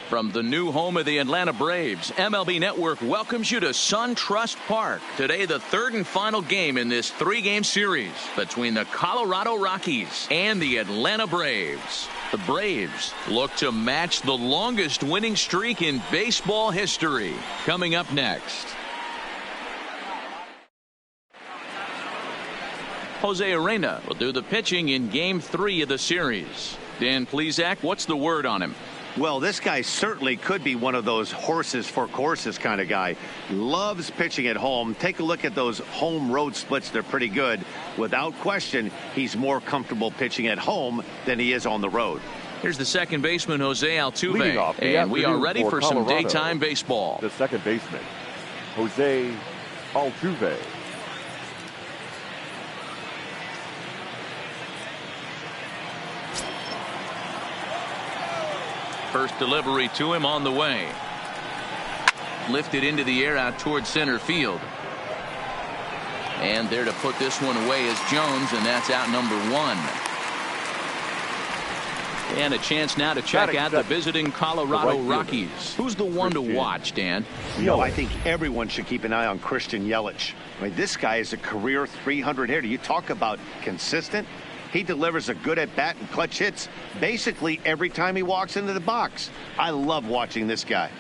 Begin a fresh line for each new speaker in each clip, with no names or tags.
From the new home of the Atlanta Braves, MLB Network welcomes you to SunTrust Park. Today, the third and final game in this three-game series between the Colorado Rockies and the Atlanta Braves. The Braves look to match the longest winning streak in baseball history. Coming up next. Jose Arena will do the pitching in Game 3 of the series. Dan Plesac, what's the word on him?
Well, this guy certainly could be one of those horses for courses kind of guy. Loves pitching at home. Take a look at those home road splits. They're pretty good. Without question, he's more comfortable pitching at home than he is on the road.
Here's the second baseman, Jose Altuve, and we are ready for some daytime baseball.
The second baseman, Jose Altuve.
First delivery to him on the way. Lifted into the air out towards center field. And there to put this one away is Jones, and that's out number 1. And a chance now to check out the visiting Colorado Rockies. Who's the one to watch, Dan?
You know, I think everyone should keep an eye on Christian Yelich. I mean, this guy is a career 300 hitter. You talk about consistent. He delivers a good at-bat and clutch hits basically every time he walks into the box. I love watching this guy.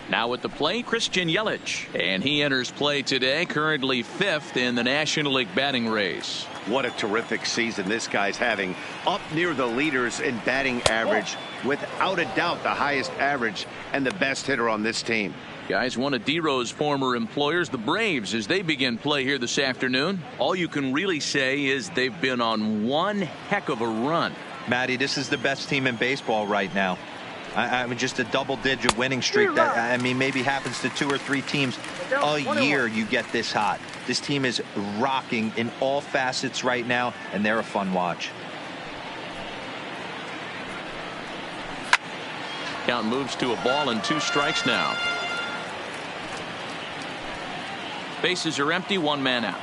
Now at the plate, Christian Yelich. And he enters play today, currently 5th in the National League batting race.
What a terrific season this guy's having. Up near the leaders in batting average. Without a doubt, the highest average and the best hitter on this team.
Guys, one of D-Row's former employers, the Braves, as they begin play here this afternoon. All you can really say is they've been on one heck of a run.
Matty, this is the best team in baseball right now. I mean, just a double-digit winning streak that, I mean, maybe happens to 2 or 3 teams a year. You get this hot. This team is rocking in all facets right now, and they're a fun watch.
Count moves to a ball and 2 strikes now. Bases are empty, 1 man out.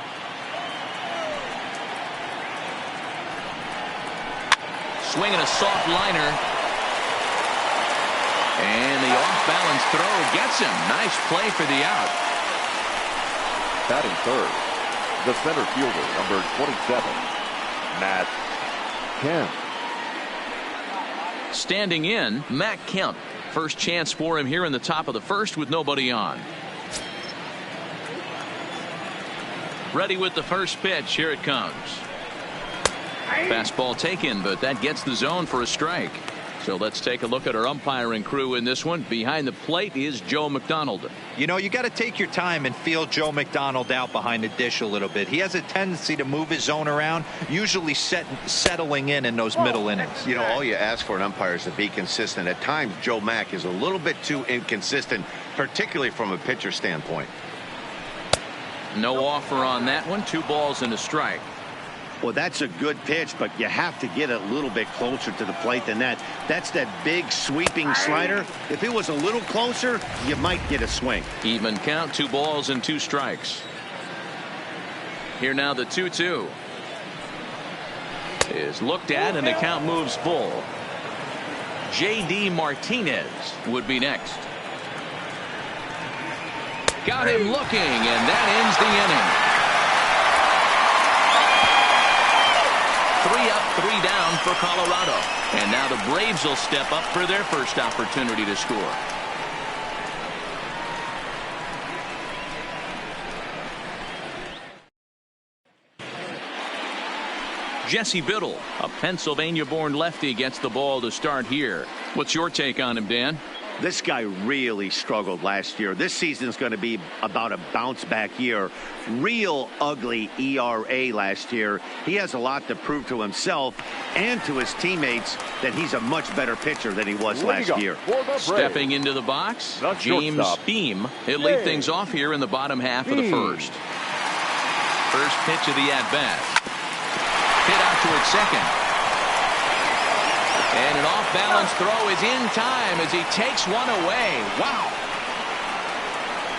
Swinging a soft liner. And the off-balance throw gets him. Nice play for the out.
Batting third, the center fielder, number 27, Matt Kemp.
Standing in, Matt Kemp. First chance for him here in the top of the first with nobody on. Ready with the first pitch. Here it comes. Fastball taken, but that gets the zone for a strike. So let's take a look at our umpiring crew in this one. Behind the plate is Joe McDonald.
You know, you got to take your time and feel Joe McDonald out behind the dish a little bit. He has a tendency to move his zone around, usually settling in those middle innings.
You know, all you ask for an umpire is to be consistent. At times, Joe Mack is a little bit too inconsistent, particularly from a pitcher standpoint.
No offer on that one. 2 balls and a strike.
Well, that's a good pitch, but you have to get a little bit closer to the plate than that. That's that big sweeping slider. If it was a little closer, you might get a swing.
Even count, 2 balls and 2 strikes. Here now the 2-2 is looked at, and the count moves full. J.D. Martinez would be next. Got him looking, and that ends the inning. 3 up, 3 down for Colorado. And now the Braves will step up for their first opportunity to score. Jesse Biddle, a Pennsylvania-born lefty, gets the ball to start here. What's your take on him, Dan?
This guy really struggled last year. This season is going to be about a bounce-back year. Real ugly ERA last year. He has a lot to prove to himself and to his teammates that he's a much better pitcher than he was last year.
Stepping into the box, James Beam. He'll lead things off here in the bottom half of the first. First pitch of the at-bat. Hit out towards second. And an off-balance throw is in time as he takes one away. Wow.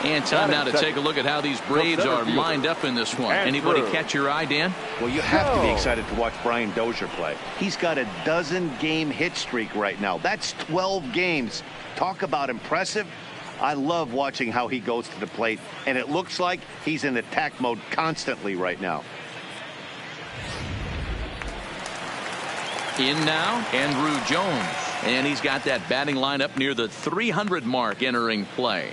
And time now to take a look at how these Braves are lined up in this one. Anybody catch your eye, Dan?
Well, you have to be excited to watch Brian Dozier play. He's got a 12-game hit streak right now. That's 12 games. Talk about impressive. I love watching how he goes to the plate, and it looks like he's in attack mode constantly right now.
In now, Andrew Jones. And he's got that batting lineup near the 300 mark entering play.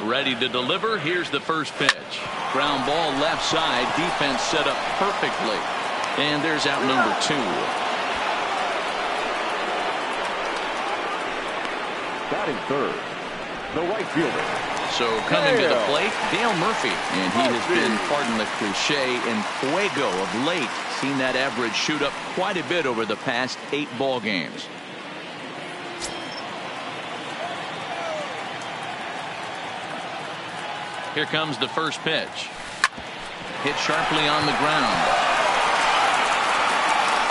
Ready to deliver. Here's the first pitch. Ground ball left side. Defense set up perfectly. And there's out number 2.
Batting third, the right fielder.
So coming to the plate, Dale Murphy. And he has been, pardon the cliche, in fuego of late. Seen that average shoot up quite a bit over the past 8 ball games. Here comes the first pitch. Hit sharply on the ground.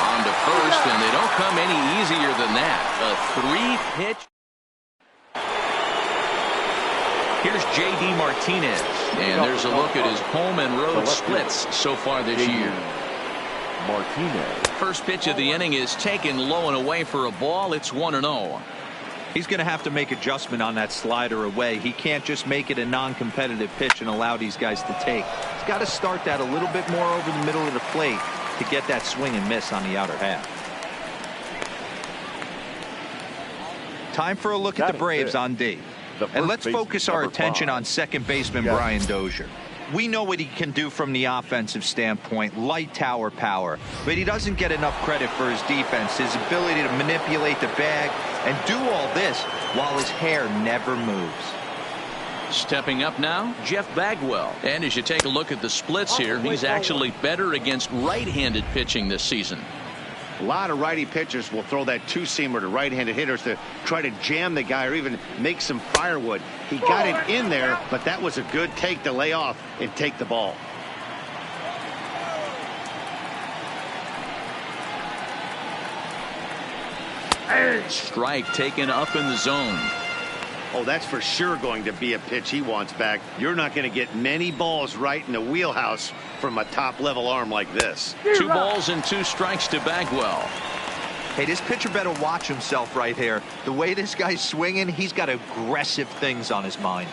On to first, and they don't come any easier than that. A 3-pitch. Here's J.D. Martinez, and there's a look at his home and road splits so far this year.
Martinez.
First pitch of the inning is taken low and away for a ball. It's 1-0.
He's going to have to make adjustment on that slider away. He can't just make it a non-competitive pitch and allow these guys to take. He's got to start that a little bit more over the middle of the plate to get that swing and miss on the outer half. Time for a look at the Braves on D. And let's focus our attention on second baseman Brian Dozier. We know what he can do from the offensive standpoint, light tower power, but he doesn't get enough credit for his defense, his ability to manipulate the bag and do all this while his hair never moves.
Stepping up now, Jeff Bagwell. And as you take a look at the splits here, he's actually better against right-handed pitching this season.
A lot of righty pitchers will throw that two-seamer to right-handed hitters to try to jam the guy or even make some firewood. He got it in there, but that was a good take to lay off and take the ball.
Strike taken up in the zone.
Oh, that's for sure going to be a pitch he wants back. You're not going to get many balls right in the wheelhouse from a top-level arm like this.
2 balls and 2 strikes to Bagwell.
Hey, this pitcher better watch himself right here. The way this guy's swinging, he's got aggressive things on his mind.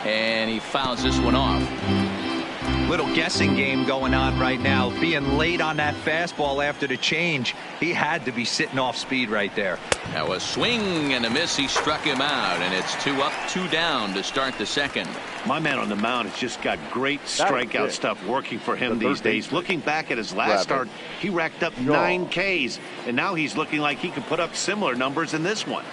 And he fouls this one off.
Little guessing game going on right now. Being late on that fastball after the change. He had to be sitting off speed right there.
Now a swing and a miss. He struck him out, and it's 2 up, 2 down to start the second.
My man on the mound has just got great strikeout stuff working for him these days. Looking back at his last start, he racked up 9 Ks, and now he's looking like he could put up similar numbers in this one.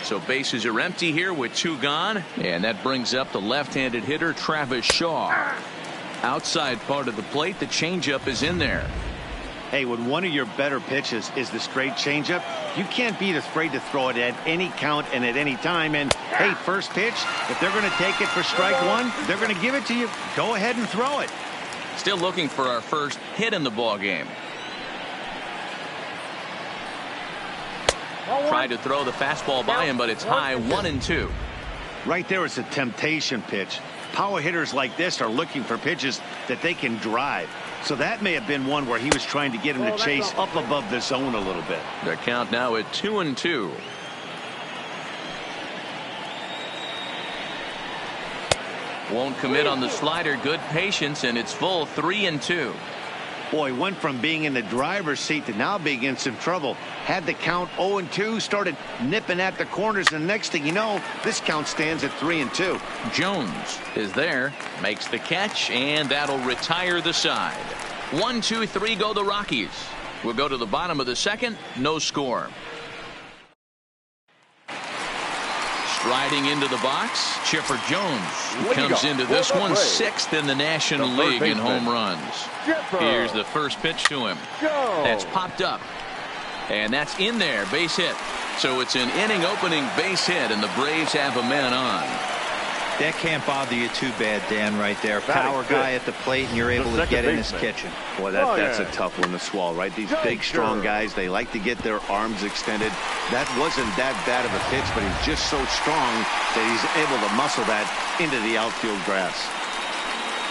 So bases are empty here with 2 gone, and that brings up the left-handed hitter Travis Shaw. Outside part of the plate, the changeup is in there.
Hey, when one of your better pitches is the straight changeup, you can't be afraid to throw it at any count and at any time. And hey, first pitch, if they're going to take it for strike 1, they're going to give it to you. Go ahead and throw it.
Still looking for our first hit in the ball game. Tried to throw the fastball by him, but it's high, 1-2.
Right there is a temptation pitch. Power hitters like this are looking for pitches that they can drive. So that may have been one where he was trying to get him to chase up above the zone a little bit.
The count now at 2-2. Won't commit on the slider. Good patience, and it's full, 3-2.
Boy, went from being in the driver's seat to now being in some trouble. Had the count 0-2, started nipping at the corners, and next thing you know, this count stands at 3-2.
Jones is there, makes the catch, and that'll retire the side. 1-2-3 go the Rockies. We'll go to the bottom of the second, no score. Striding into the box, Chipper Jones comes into this one 6th in the National League in home runs. Here's the first pitch to him. That's popped up. And that's in there, base hit. So it's an inning opening base hit, and the Braves have a man on.
That can't bother you too bad, Dan, right there. Power guy at the plate, and you're able to get in his kitchen.
Boy, that's a tough one to swallow, right? These big, strong guys, they like to get their arms extended. That wasn't that bad of a pitch, but he's just so strong that he's able to muscle that into the outfield grass.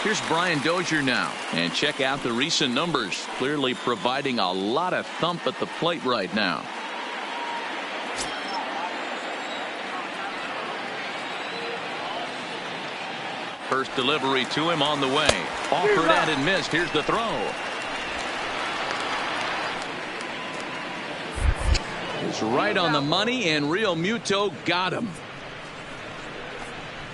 Here's Brian Dozier now, and check out the recent numbers. Clearly providing a lot of thump at the plate right now. First delivery to him on the way. Offered and missed. Here's the throw. It's right on the money, and Real Muto got him.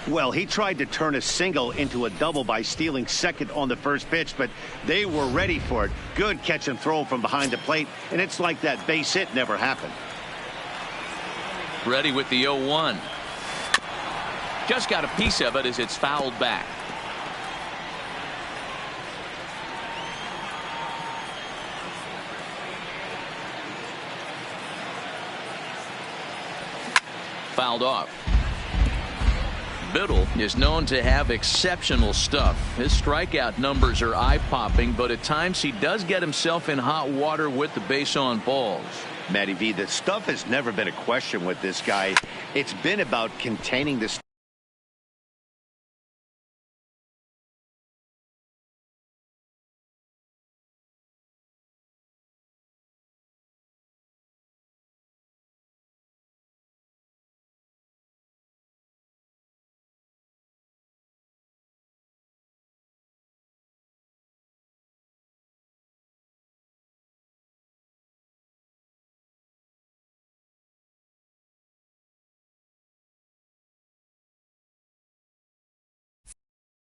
Well, he tried to turn a single into a double by stealing second on the first pitch, but they were ready for it. Good catch and throw from behind the plate, and it's like that base hit never happened.
Ready with the 0-1. Just got a piece of it as it's fouled back. Fouled off. Biddle is known to have exceptional stuff. His strikeout numbers are eye-popping, but at times he does get himself in hot water with the base on balls.
Matty V, the stuff has never been a question with this guy. It's been about containing the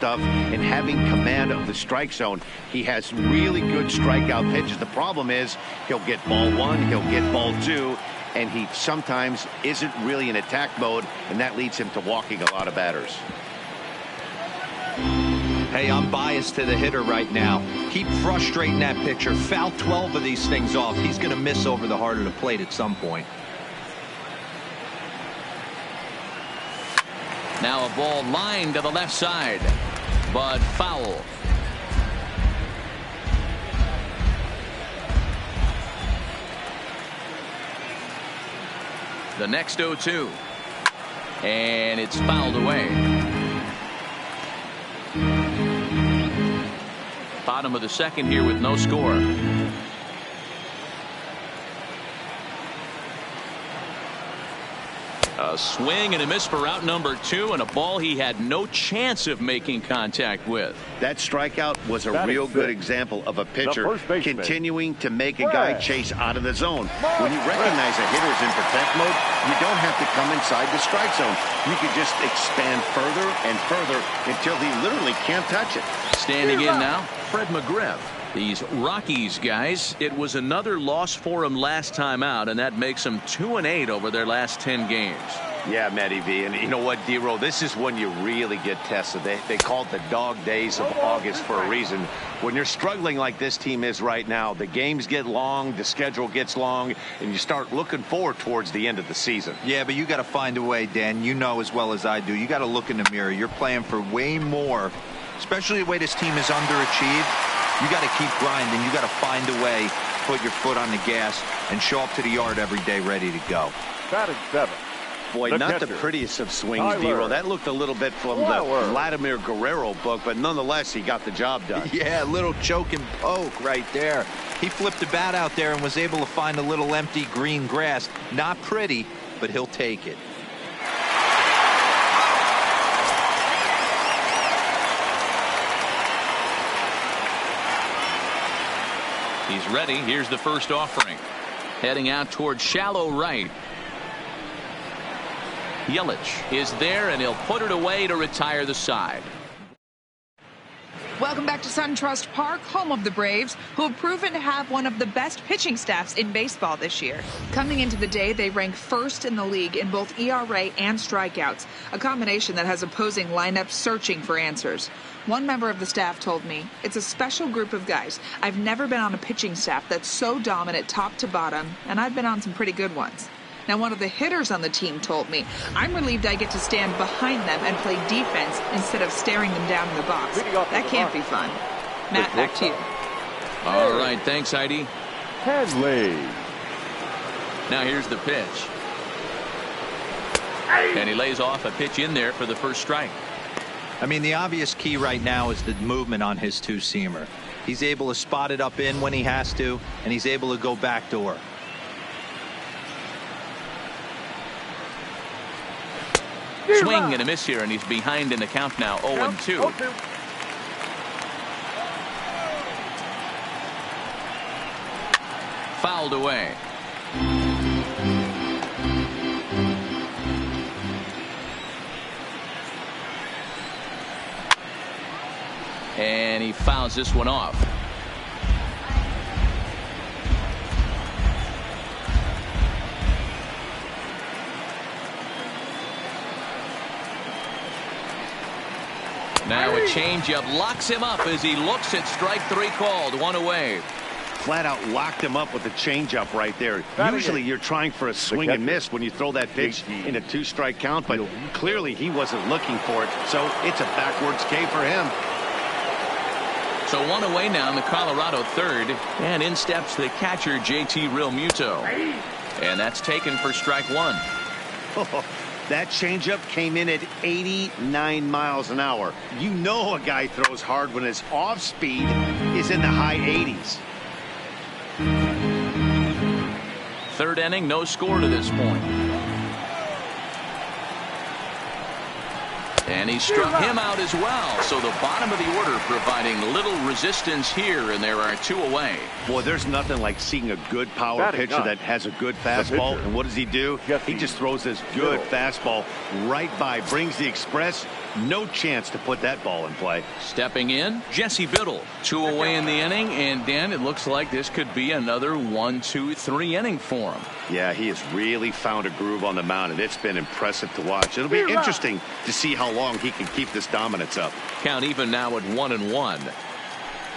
stuff and having command of the strike zone. He has really good strikeout pitches. The problem is he'll get ball one, he'll get ball two, and he sometimes isn't really in attack mode, and that leads him to walking a lot of batters.
Hey, I'm biased to the hitter right now. Keep frustrating that pitcher. Foul 12 of these things off. He's going to miss over the heart of the plate at some point.
Now a ball lined to the left side, but foul. The next 0-2, and it's fouled away. Bottom of the second here with no score. A swing and a miss for out number 2, and a ball he had no chance of making contact with.
That strikeout was a real good example of a pitcher continuing to make a guy chase out of the zone. When you recognize a hitter's in protect mode, you don't have to come inside the strike zone. You can just expand further and further until he literally can't touch it.
Standing in now, Fred McGriff. These Rockies guys, it was another loss for them last time out, and that makes them 2-8 over their last 10 games.
Yeah, Matty V, and you know what, D-Roll, this is when you really get tested. They call it the dog days of August for a reason. When you're struggling like this team is right now, the games get long, the schedule gets long, and you start looking forward towards the end of the season.
Yeah, but you got to find a way, Dan. You know as well as I do. You got to look in the mirror. You're playing for way more, especially the way this team is underachieved. You got to keep grinding. You got to find a way to put your foot on the gas and show up to the yard every day ready to go.
Batting 7.
Boy, not the prettiest of swings, D-Roll. That looked a little bit from the Vladimir Guerrero book, but nonetheless, he got the job done.
Yeah, a little choke and poke right there. He flipped the bat out there and was able to find a little empty green grass. Not pretty, but he'll take it.
He's ready. Here's the first offering. Heading out towards shallow right. Yelich is there, and he'll put it away to retire the side.
Welcome back to SunTrust Park, home of the Braves, who have proven to have one of the best pitching staffs in baseball this year. Coming into the day, they rank first in the league in both ERA and strikeouts, a combination that has opposing lineups searching for answers. One member of the staff told me, "It's a special group of guys. I've never been on a pitching staff that's so dominant top to bottom, and I've been on some pretty good ones." Now, one of the hitters on the team told me, "I'm relieved I get to stand behind them and play defense instead of staring them down in the box. That can't be fun." Matt, back to you.
All right, thanks, Heidi.
Hanley.
Now here's the pitch. And he lays off a pitch in there for the first strike.
I mean, the obvious key right now is the movement on his two-seamer. He's able to spot it up in when he has to, and he's able to go backdoor.
Swing and a miss here, and he's behind in the count now, 0-2. Fouled away. And he fouls this one off. Now a changeup locks him up as he looks at strike three called. One away.
Flat out locked him up with the changeup right there. Usually you're trying for a swing and miss when you throw that pitch in a two-strike count, but clearly he wasn't looking for it, so it's a backwards K for him.
So one away now in the Colorado third, and in steps the catcher JT Realmuto, and that's taken for strike one.
That changeup came in at 89 miles an hour. You know a guy throws hard when his off speed is in the high 80s.
Third inning, no score to this point. And he struck him out as well. So the bottom of the order providing little resistance here, and there are two away.
Boy, there's nothing like seeing a good power pitcher that has a good fastball. And what does he do? He just throws this good fastball right by, brings the express. No chance to put that ball in play.
Stepping in, Jesse Biddle. Two away in the inning, and Dan, it looks like this could be another 1, 2, 3 inning for him.
Yeah, he has really found a groove on the mound, and it's been impressive to watch. It'll be interesting to see how long he can keep this dominance up.
Count even now at 1-1.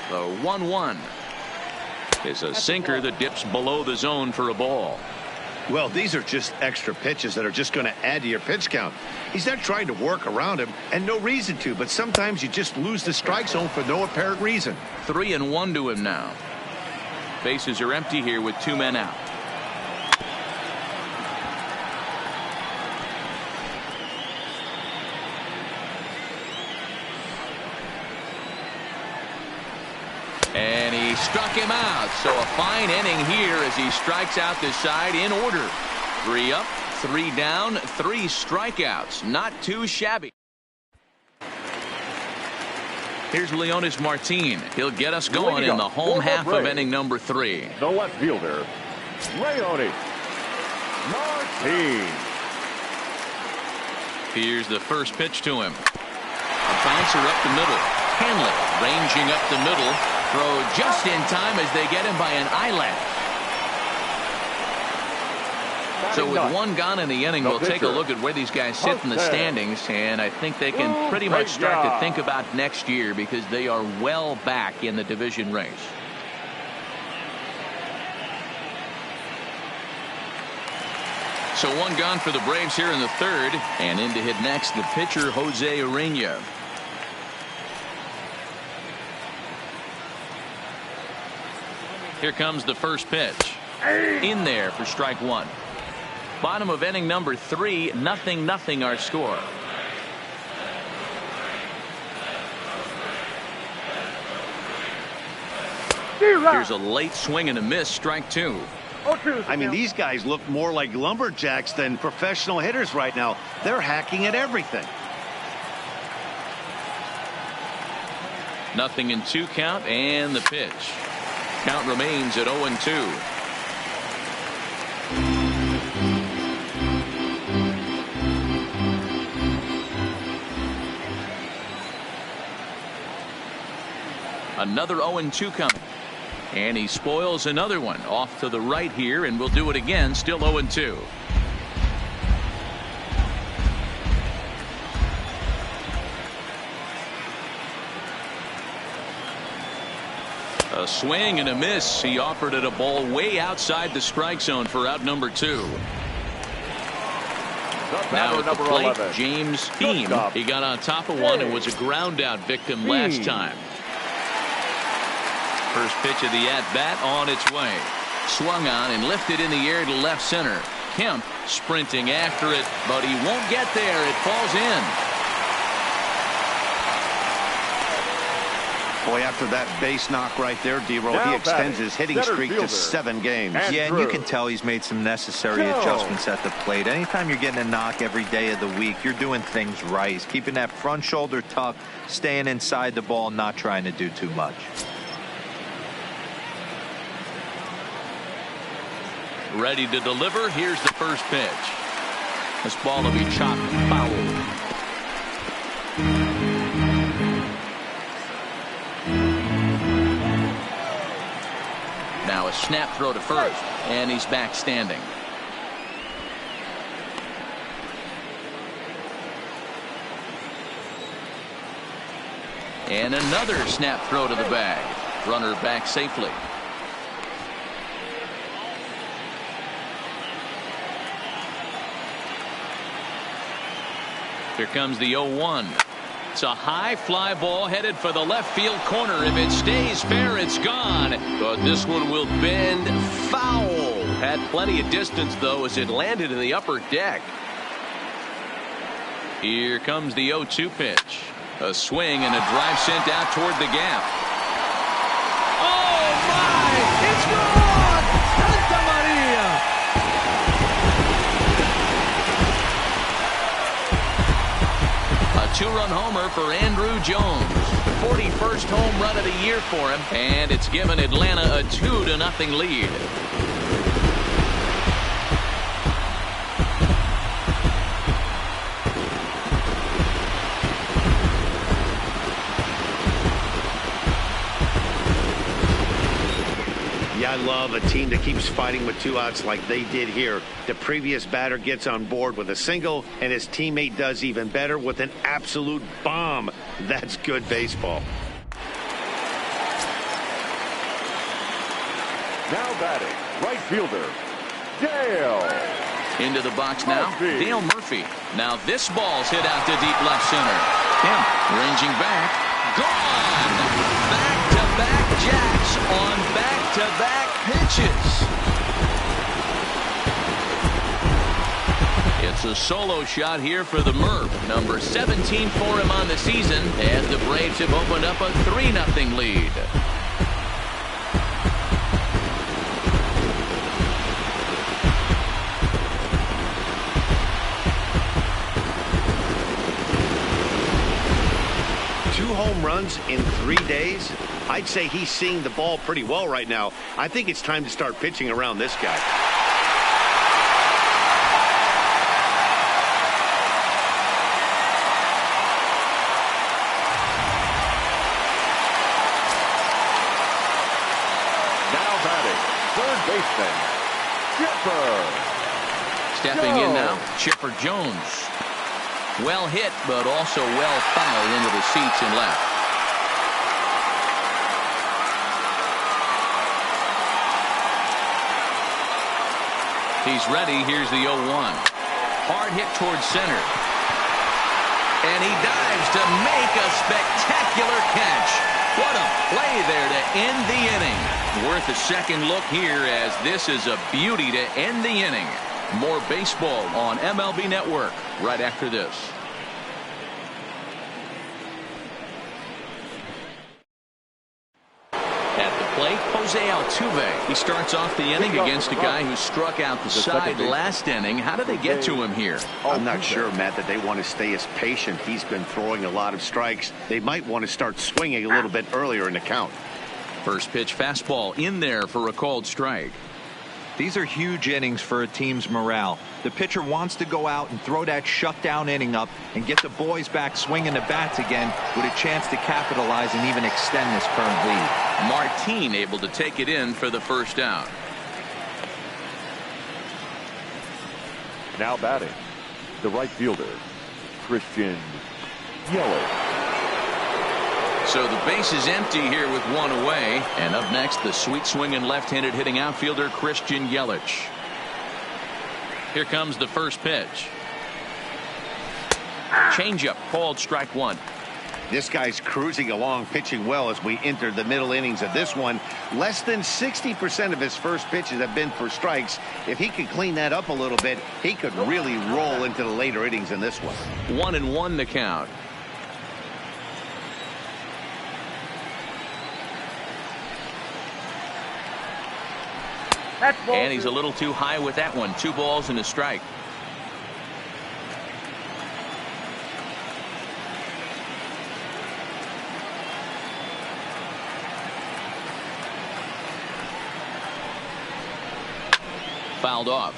The 1-1 is a sinker that dips below the zone for a ball.
Well, these are just extra pitches that are just going to add to your pitch count. He's not trying to work around him, and no reason to, but sometimes you just lose the strike zone for no apparent reason.
3-1 to him now. Bases are empty here with two men out. And he struck him out. So a fine inning here as he strikes out the side in order. 3 up, 3 down, 3 strikeouts. Not too shabby. Here's Leonis Martin. He'll get us going in the home half of inning number 3.
The left fielder, Leonis Martin.
Here's the first pitch to him. A bouncer up the middle. Hanley ranging up the middle. Throw just in time as they get him by an eyelash. So with one gone in the inning, we'll take a look at where these guys sit in the standings, and I think they can pretty much start to think about next year because they are well back in the division race. So one gone for the Braves here in the third, and in to hit next the pitcher Jose Urena. Here comes the first pitch. In there for strike one. Bottom of inning number 3, 0-0 our score. Here's a late swing and a miss, strike 2.
I mean, these guys look more like lumberjacks than professional hitters right now. They're hacking at everything.
0-2 count, and the pitch. Count remains at 0-2. Another 0-2 coming. And he spoils another one off to the right here, and we'll do it again. Still 0-2. A swing and a miss. He offered it a ball way outside the strike zone for out number 2. Now at the
number
plate,
11.
James Beam. He got on top of one and was a ground out victim last time. First pitch of the at-bat on its way. Swung on and lifted in the air to left center. Kemp sprinting after it, but he won't get there. It falls in.
Boy, after that base knock right there, D-Roll, he extends his hitting streak to 7 games.
Yeah, and you can tell he's made some necessary adjustments at the plate. Anytime you're getting a knock every day of the week, you're doing things right. He's keeping that front shoulder tucked, staying inside the ball, not trying to do too much.
Ready to deliver. Here's the first pitch. This ball will be chopped foul. Now a snap throw to first, and he's back standing. And another snap throw to the bag. Runner back safely. Here comes the 0-1. It's a high fly ball headed for the left field corner. If it stays fair, it's gone. But this one will bend foul. Had plenty of distance, though, as it landed in the upper deck. Here comes the 0-2 pitch. A swing and a drive sent out toward the gap. Oh, my! It's gone! Santa Maria! A 2-run homer for Andrew Jones. 41st home run of the year for him, and it's given Atlanta a 2-0 lead.
I love a team that keeps fighting with 2 outs like they did here. The previous batter gets on board with a single, and his teammate does even better with an absolute bomb. That's good baseball.
Now batting, right fielder, Dale.
Into the box now, Dale Murphy. Now this ball's hit out to deep left center. Kemp ranging back. Gone! Back-to-back jacks on back-to-back pitches. It's a solo shot here for the Murph. Number 17 for him on the season, as the Braves have opened up a 3-0 lead.
Home runs in 3 days. I'd say he's seeing the ball pretty well right now. I think it's time to start pitching around this guy.
Now batting, third baseman, Chipper.
Stepping in now, Chipper Jones. Well hit, but also well fouled into the seats and left. He's ready. Here's the 0-1. Hard hit towards center. And he dives to make a spectacular catch. What a play there to end the inning. Worth a second look here, as this is a beauty to end the inning. More baseball on MLB Network right after this. At the plate, Jose Altuve. He starts off the inning against a guy who struck out the side last inning. How did they get to him here?
I'm not sure, Matt, that they want to stay as patient. He's been throwing a lot of strikes. They might want to start swinging a little bit earlier in the count.
First pitch fastball in there for a called strike.
These are huge innings for a team's morale. The pitcher wants to go out and throw that shutdown inning up and get the boys back swinging the bats again with a chance to capitalize and even extend this current lead.
Martin able to take it in for the first out.
Now batting, the right fielder, Christian Yelich.
So the base is empty here with one away. And up next, the sweet swinging left-handed hitting outfielder Christian Yelich. Here comes the first pitch. Changeup called strike one.
This guy's cruising along, pitching well as we enter the middle innings of this one. Less than 60% of his first pitches have been for strikes. If he could clean that up a little bit, he could really roll into the later innings in this one.
1-1 the count. And he's a little too high with that one. 2 balls and a strike. Fouled off.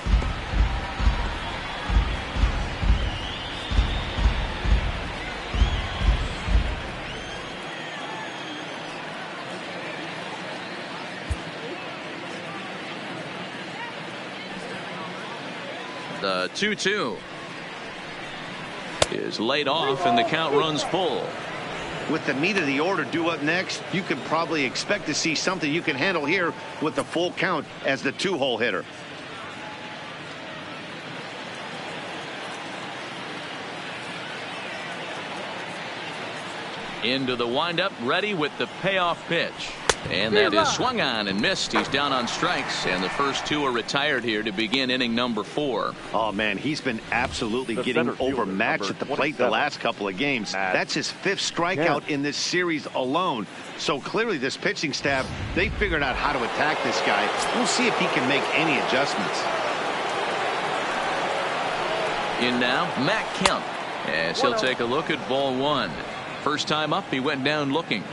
The 2-2 is laid off and the count runs full.
With the meat of the order due up next, you can probably expect to see something you can handle here with the full count as the 2-hole hitter.
Into the windup, ready with the payoff pitch. And that is swung on and missed. He's down on strikes, and the first 2 are retired here to begin inning number 4.
Oh, man, he's been absolutely getting overmatched at the plate the last couple of games. That's his 5th strikeout in this series alone. So clearly this pitching staff, they figured out how to attack this guy. We'll see if he can make any adjustments.
In now, Matt Kemp, as he'll take a look at ball 1. First time up, he went down looking.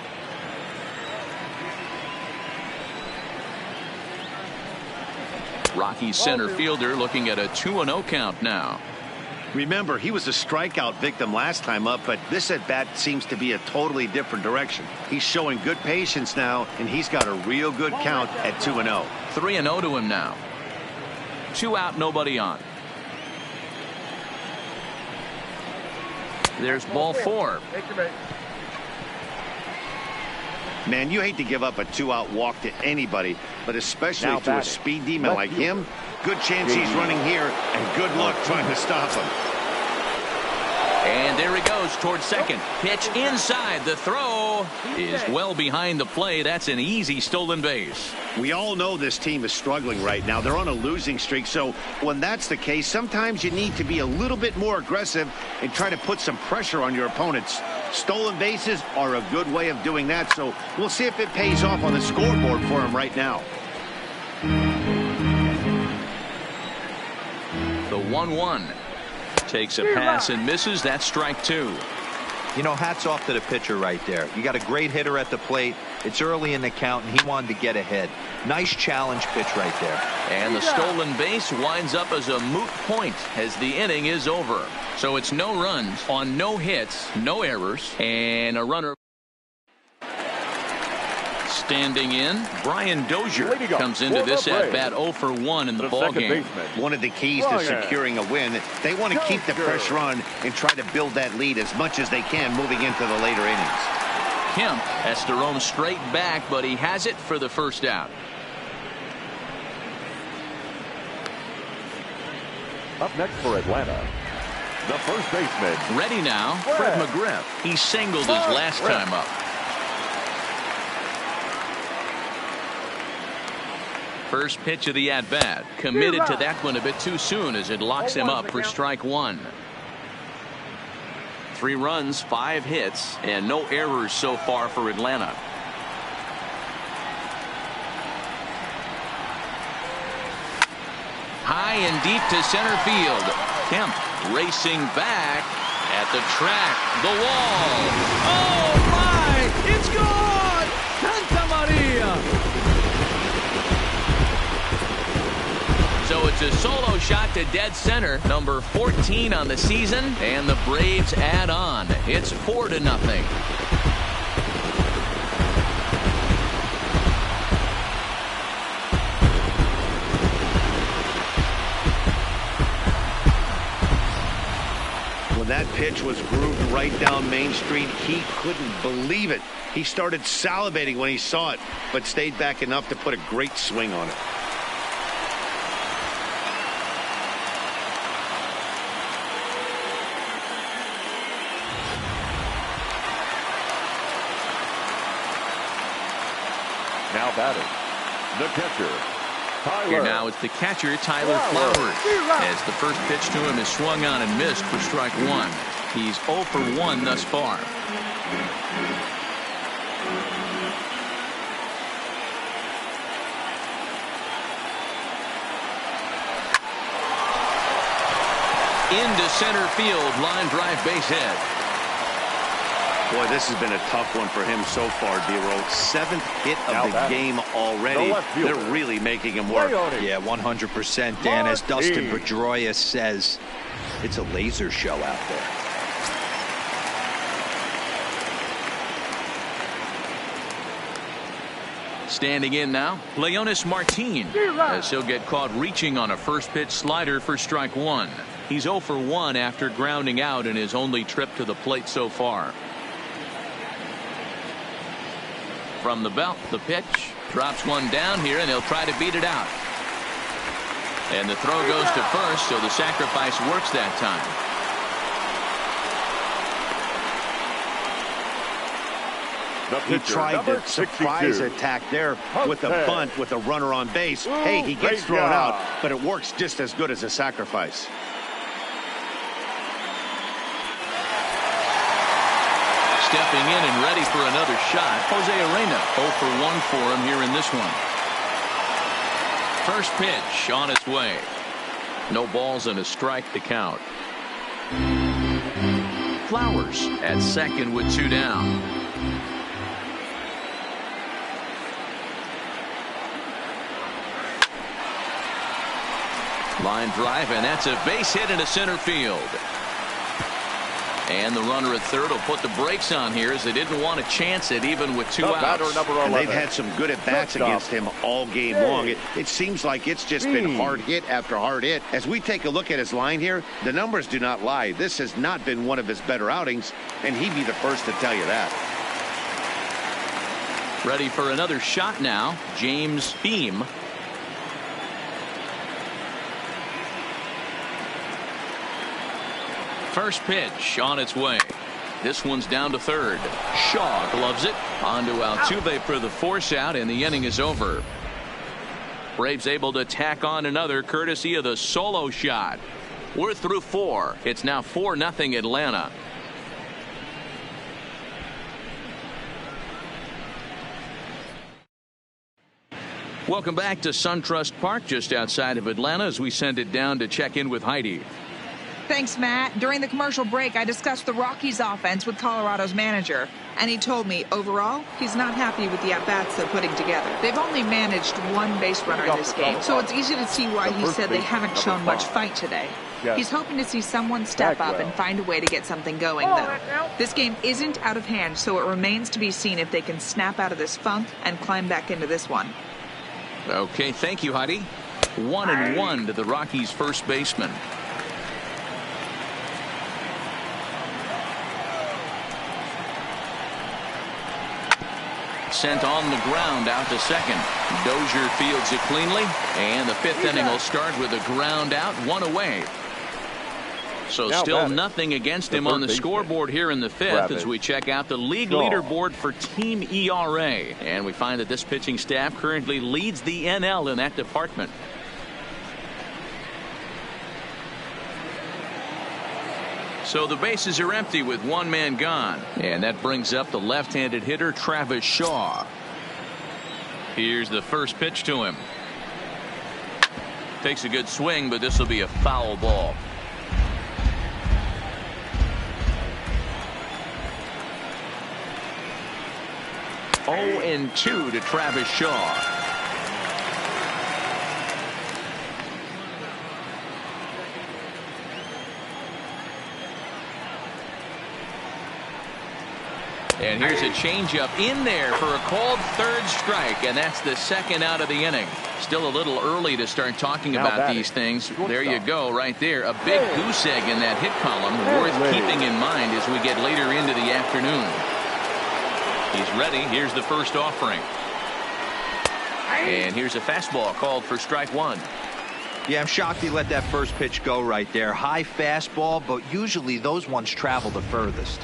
Rockies center fielder looking at a 2-0 count now.
Remember, he was a strikeout victim last time up, but this at bat seems to be a totally different direction. He's showing good patience now, and he's got a real good count at 2-0.
3-0 to him now. 2 out, nobody on. There's ball 4.
Man, you hate to give up a 2-out walk to anybody, but especially to a speed demon like him. Good chance he's running here, and good luck trying to stop him.
And there he goes towards second. Pitch inside. The throw is well behind the play. That's an easy stolen base.
We all know this team is struggling right now. They're on a losing streak, so when that's the case, sometimes you need to be a little bit more aggressive and try to put some pressure on your opponents. Stolen bases are a good way of doing that, so we'll see if it pays off on the scoreboard for him right now.
The 1-1 takes a pass and misses. That's strike 2.
You know, hats off to the pitcher right there. You got a great hitter at the plate. It's early in the count, and he wanted to get ahead. Nice challenge pitch right there.
And the stolen base winds up as a moot point as the inning is over. So it's no runs on no hits, no errors, and a runner. Standing in, Brian Dozier comes into this at bat 0 for 1 in the ball game.
One of the keys to securing a win, they want to keep the pressure on and try to build that lead as much as they can moving into the later innings.
Kemp has to roam straight back, but he has it for the first out.
Up next for Atlanta, the first baseman.
Ready now, Fred McGriff. He singled his last time up. First pitch of the at-bat. Committed to that one a bit too soon as it locks him up for strike 1. 3 runs, 5 hits, and no errors so far for Atlanta. High and deep to center field. Kemp racing back at the track. The wall. Oh, my! It's gone! Santa Maria! So it's a solo shot to dead center, number 14 on the season, and the Braves add on. It's 4-0.
When that pitch was grooved right down Main Street, he couldn't believe it. He started salivating when he saw it, but stayed back enough to put a great swing on it.
Now batting, the catcher, Tyler.
Here now it's the catcher, Tyler Flowers. As the first pitch to him is swung on and missed for strike one. He's 0 for 1 thus far. Into center field, line drive, base hit.
Boy, this has been a tough one for him so far, D-Roll. 7th hit of the game already. They're really making him work.
Yeah, 100%, Dan. As Dustin Pedroia says, it's a laser show out there.
Standing in now, Leonis Martin, as he'll get caught reaching on a first pitch slider for strike one. He's 0 for 1 after grounding out in his only trip to the plate so far. From the belt, the pitch drops one down here, and he'll try to beat it out. And the throw goes to first, so the sacrifice works that time.
He tried the surprise attack there with a bunt with a runner on base. Hey, he gets thrown out, but it works just as good as a sacrifice.
Stepping in and ready for another shot, Jose Arena. 0 for 1 for him here in this one. First pitch on its way. No balls and a strike to count. Flowers at second with 2 down. Line drive, and that's a base hit into center field. And the runner at third will put the brakes on here, as they didn't want to chance it even with 2 outs.
And they've had some good at-bats against him all game long. It seems like it's just been hard hit after hard hit. As we take a look at his line here, the numbers do not lie. This has not been one of his better outings, and he'd be the first to tell you that.
Ready for another shot now, James Beam. First pitch on its way. This one's down to third. Shaw gloves it. On to Altuve for the force out, and the inning is over. Braves able to tack on another courtesy of the solo shot. We're through 4. It's now 4-0 Atlanta. Welcome back to SunTrust Park just outside of Atlanta as we send it down to check in with Heidi.
Thanks, Matt. During the commercial break, I discussed the Rockies offense with Colorado's manager, and he told me overall he's not happy with the at-bats they're putting together. They've only managed 1 base runner in this game, so it's easy to see why he said they haven't shown much fight today. He's hoping to see someone step up and find a way to get something going, though. This game isn't out of hand, so it remains to be seen if they can snap out of this funk and climb back into this one.
Okay, thank you, Heidi. 1-1 to the Rockies' first baseman. Sent on the ground out to second. Dozier fields it cleanly, and the 5th inning will start with a ground out, 1 away. So now still nothing against him on the scoreboard here in the 5th as we check out the league leaderboard for team ERA. And we find that this pitching staff currently leads the NL in that department. So the bases are empty with 1 man gone. And that brings up the left-handed hitter Travis Shaw. Here's the first pitch to him. Takes a good swing, but this will be a foul ball. (0-2) to Travis Shaw. And here's a changeup in there for a called 3rd strike, and that's the 2nd out of the inning. Still a little early to start talking about these things. There you go, right there. A big goose egg in that hit column, worth keeping in mind as we get later into the afternoon. He's ready. Here's the first offering. And here's a fastball called for strike 1.
Yeah, I'm shocked he let that first pitch go right there. High fastball, but usually those ones travel the furthest.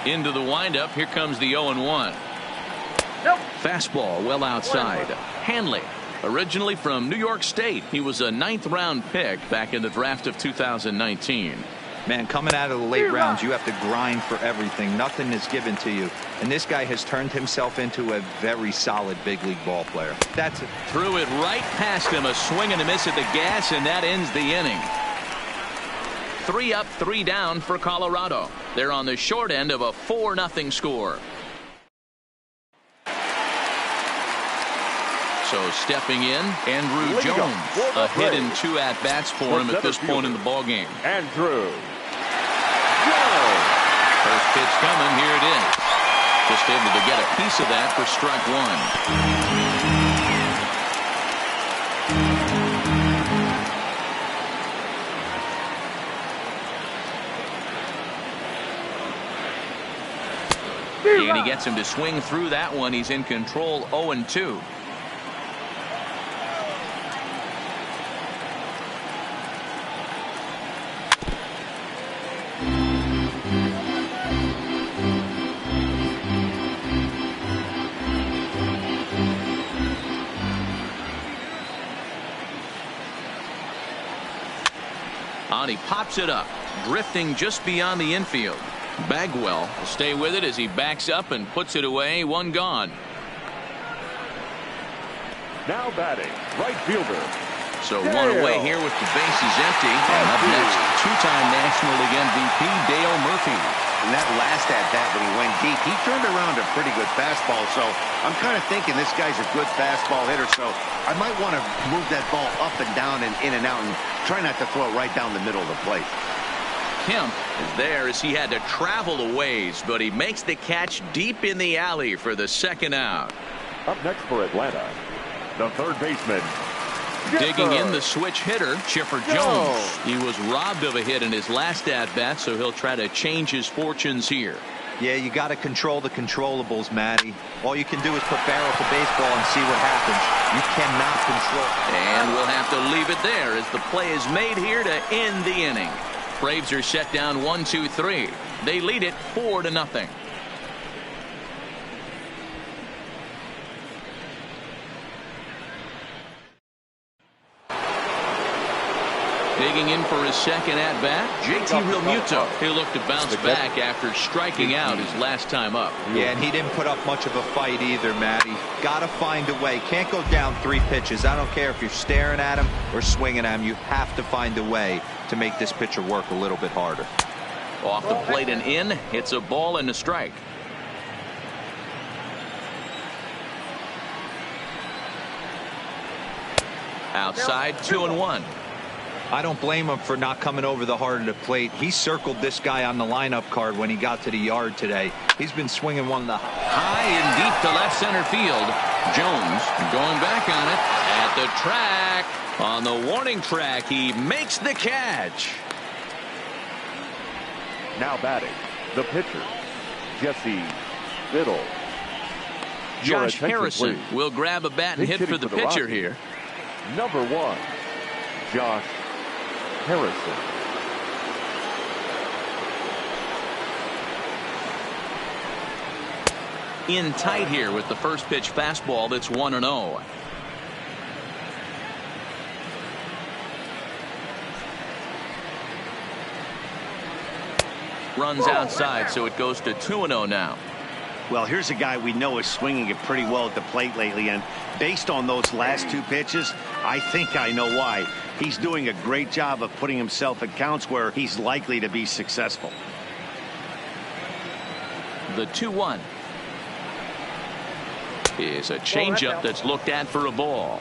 Into the windup. Here comes the 0-1. Fastball well outside. Hanley, originally from New York State. He was a 9th-round pick back in the draft of 2019.
Man, coming out of the late rounds, you have to grind for everything. Nothing is given to you. And this guy has turned himself into a very solid big league ball player. That's it.
Threw it right past him. A swing and a miss at the gas, and that ends the inning. 3 up, 3 down for Colorado. They're on the short end of a 4-0 score. So stepping in, Andrew Jones. A hit and 2 at-bats for him at this point in the ballgame.
Andrew Jones.
First pitch coming. Here it is. Just able to get a piece of that for strike 1. And he gets him to swing through that one. He's in control. 0-2. He pops it up, drifting just beyond the infield. Bagwell will stay with it as he backs up and puts it away. 1 gone.
Now batting, right fielder.
So 1 away here with the bases empty. And up next, 2-time National League MVP Dale Murphy.
And that last at-bat when he went deep, he turned around a pretty good fastball. So I'm kind of thinking this guy's a good fastball hitter. So I might want to move that ball up and down and in and out and try not to throw it right down the middle of the plate.
Kemp is there as he had to travel a ways, but he makes the catch deep in the alley for the 2nd out.
Up next for Atlanta, the third baseman.
Digging in the switch hitter, Chipper Jones. He was robbed of a hit in his last at-bat, so he'll try to change his fortunes here.
Yeah, you got to control the controllables, Matty. All you can do is put barrel to baseball and see what happens. You cannot control.
And we'll have to leave it there as the play is made here to end the inning. Braves are set down 1-2-3. They lead it 4-0. Digging in for his 2nd at-bat, JT Realmuto. He'll look to bounce back after striking out his last time up.
Yeah, and he didn't put up much of a fight either, Matty. Got to find a way. Can't go down 3 pitches. I don't care if you're staring at him or swinging at him. You have to find a way to make this pitcher work a little bit harder.
Off the plate and in. It's a ball and a strike. Outside, 2-1.
I don't blame him for not coming over the heart of the plate. He circled this guy on the lineup card when he got to the yard today. He's been swinging one of the
high and deep to left center field. Jones going back on it at the track. On the warning track, he makes the catch.
Now batting, the pitcher, Jesse Biddle.
Josh Harrison will grab a bat and hit for the pitcher here.
Number 1, Josh Harrison.
In tight here with the first pitch fastball that's 1-0. Runs outside, so it goes to 2-0 now.
Well, here's a guy we know is swinging it pretty well at the plate lately, and based on those last 2 pitches, I think I know why. He's doing a great job of putting himself in counts where he's likely to be successful.
The 2-1 is a changeup that's looked at for a ball.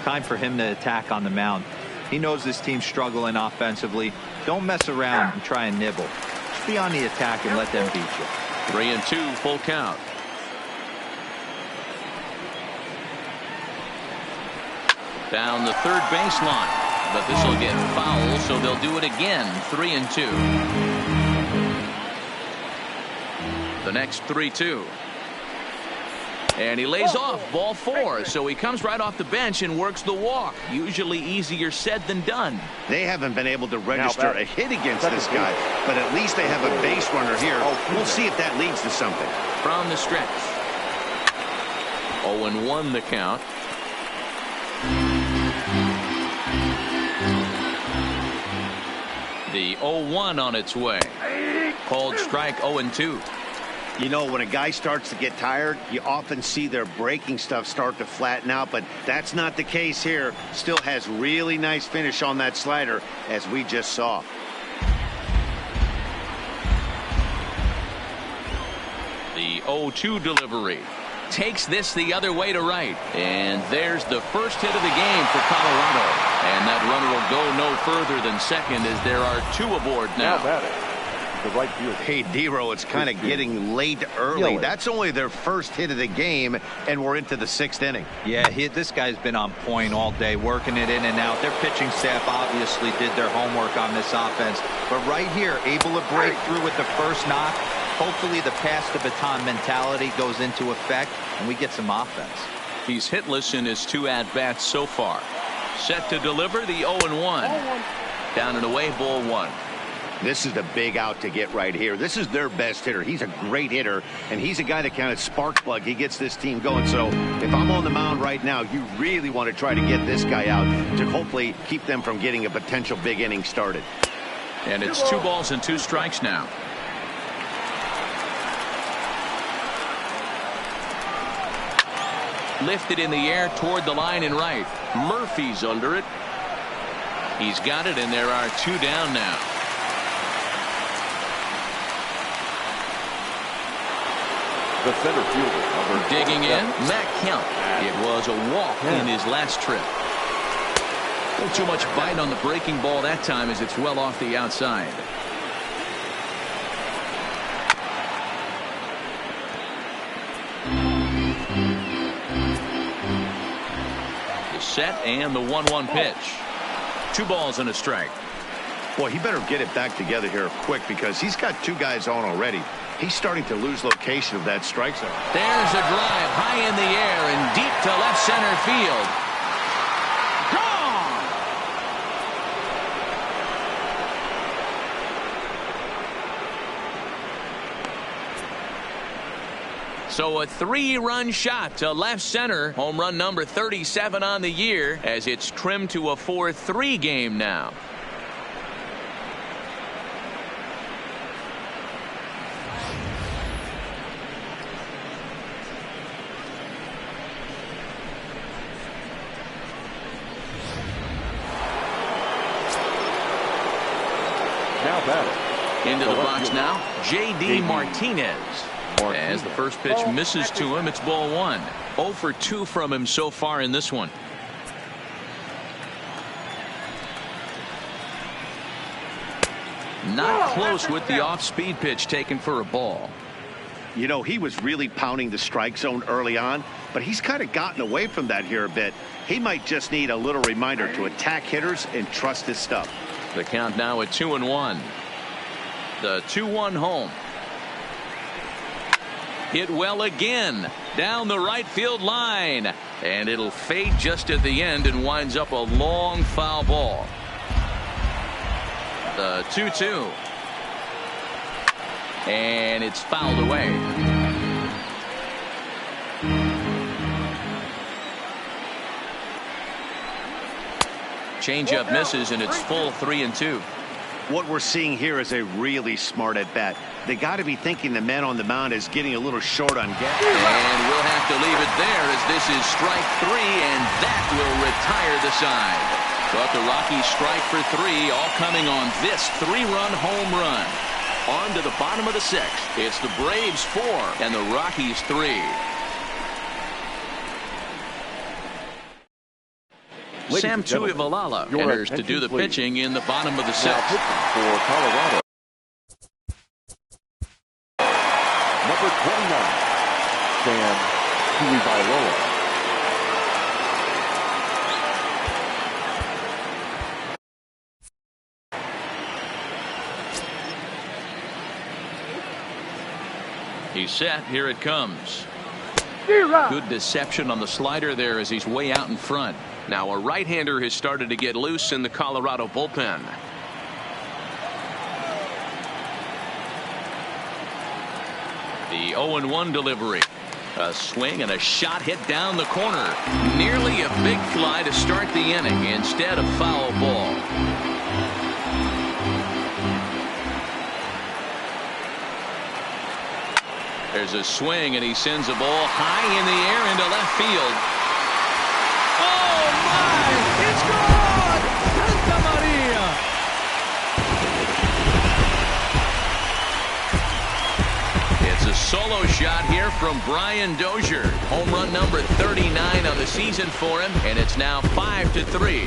Time for him to attack on the mound. He knows this team's struggling offensively. Don't mess around and try and nibble. Just be on the attack and let them beat you.
3-2, full count. Down the third baseline, but this will get foul, so they'll do it again. 3-2. The next 3-2. And he lays off ball 4, so he comes right off the bench and works the walk. Usually easier said than done.
They haven't been able to register a hit against this guy, but at least they have a base runner here. We'll see if that leads to something.
From the stretch. 0-1 the count. The 0-1 on its way. Called strike 0-2.
You know, when a guy starts to get tired, you often see their breaking stuff start to flatten out, but that's not the case here. Still has really nice finish on that slider, as we just saw.
The 0-2 delivery. Takes this the other way to right. And there's the first hit of the game for Colorado. And that runner will go no further than second as there are 2 aboard now.
The right field.
Hey, Dero, it's kind of getting late early.
Yelich.
That's only their first hit of the game, and we're into the 6th inning.
Yeah, this guy's been on point all day, working it in and out. Their pitching staff obviously did their homework on this offense. But right here, able to break through with the first knock. Hopefully the pass the baton mentality goes into effect, and we get some offense.
He's hitless in his 2 at-bats so far. Set to deliver the 0-1. Down and away, ball 1.
This is the big out to get right here. This is their best hitter. He's a great hitter, and he's a guy that kind of spark plug. He gets this team going. So if I'm on the mound right now, you really want to try to get this guy out to hopefully keep them from getting a potential big inning started.
And it's 2 balls and 2 strikes now. Lifted in the air toward the line and right. Murphy's under it. He's got it, and there are 2 down now.
The center fielder.
Digging in, Matt Kemp. It was a walk in his last trip. A little too much bite on the breaking ball that time as it's well off the outside. The set and the 1-1 pitch. 2 balls and a strike.
Boy, he better get it back together here quick because he's got 2 guys on already. He's starting to lose location of that strike zone.
There's a drive high in the air and deep to left center field. Gone! So a 3-run shot to left center. Home run number 37 on the year as it's trimmed to a 4-3 game now. Into the box now, J.D. Martinez. As the first pitch misses to him, it's ball 1. 0 for 2 from him so far in this one. Not close with the off-speed pitch taken for a ball.
You know, he was really pounding the strike zone early on, but he's kind of gotten away from that here a bit. He might just need a little reminder to attack hitters and trust his stuff.
The count now at 2-1. The 2-1 home. Hit well again down the right field line, and it'll fade just at the end and winds up a long foul ball. The 2-2, and it's fouled away. Changeup misses, and it's full 3-2.
What we're seeing here is a really smart at bat. They got to be thinking the man on the mound is getting a little short on gas.
And we'll have to leave it there as this is strike 3, and that will retire the side. But the Rockies strike for 3, all coming on this 3-run home run. On to the bottom of the 6th. It's the Braves 4 and the Rockies 3. Sam Tuivalala enters to do the pitching in the bottom of the 6th.
For Colorado. Number 29, Sam Tuivalala.
He's set. Here it comes. Good deception on the slider there as he's way out in front. Now a right-hander has started to get loose in the Colorado bullpen. The 0-1 delivery. A swing and a shot hit down the corner. Nearly a big fly to start the inning instead of foul ball. There's a swing and he sends a ball high in the air into left field. Oh my! It's gone! Santa Maria! It's a solo shot here from Brian Dozier. Home run number 39 on the season for him, and it's now 5-3.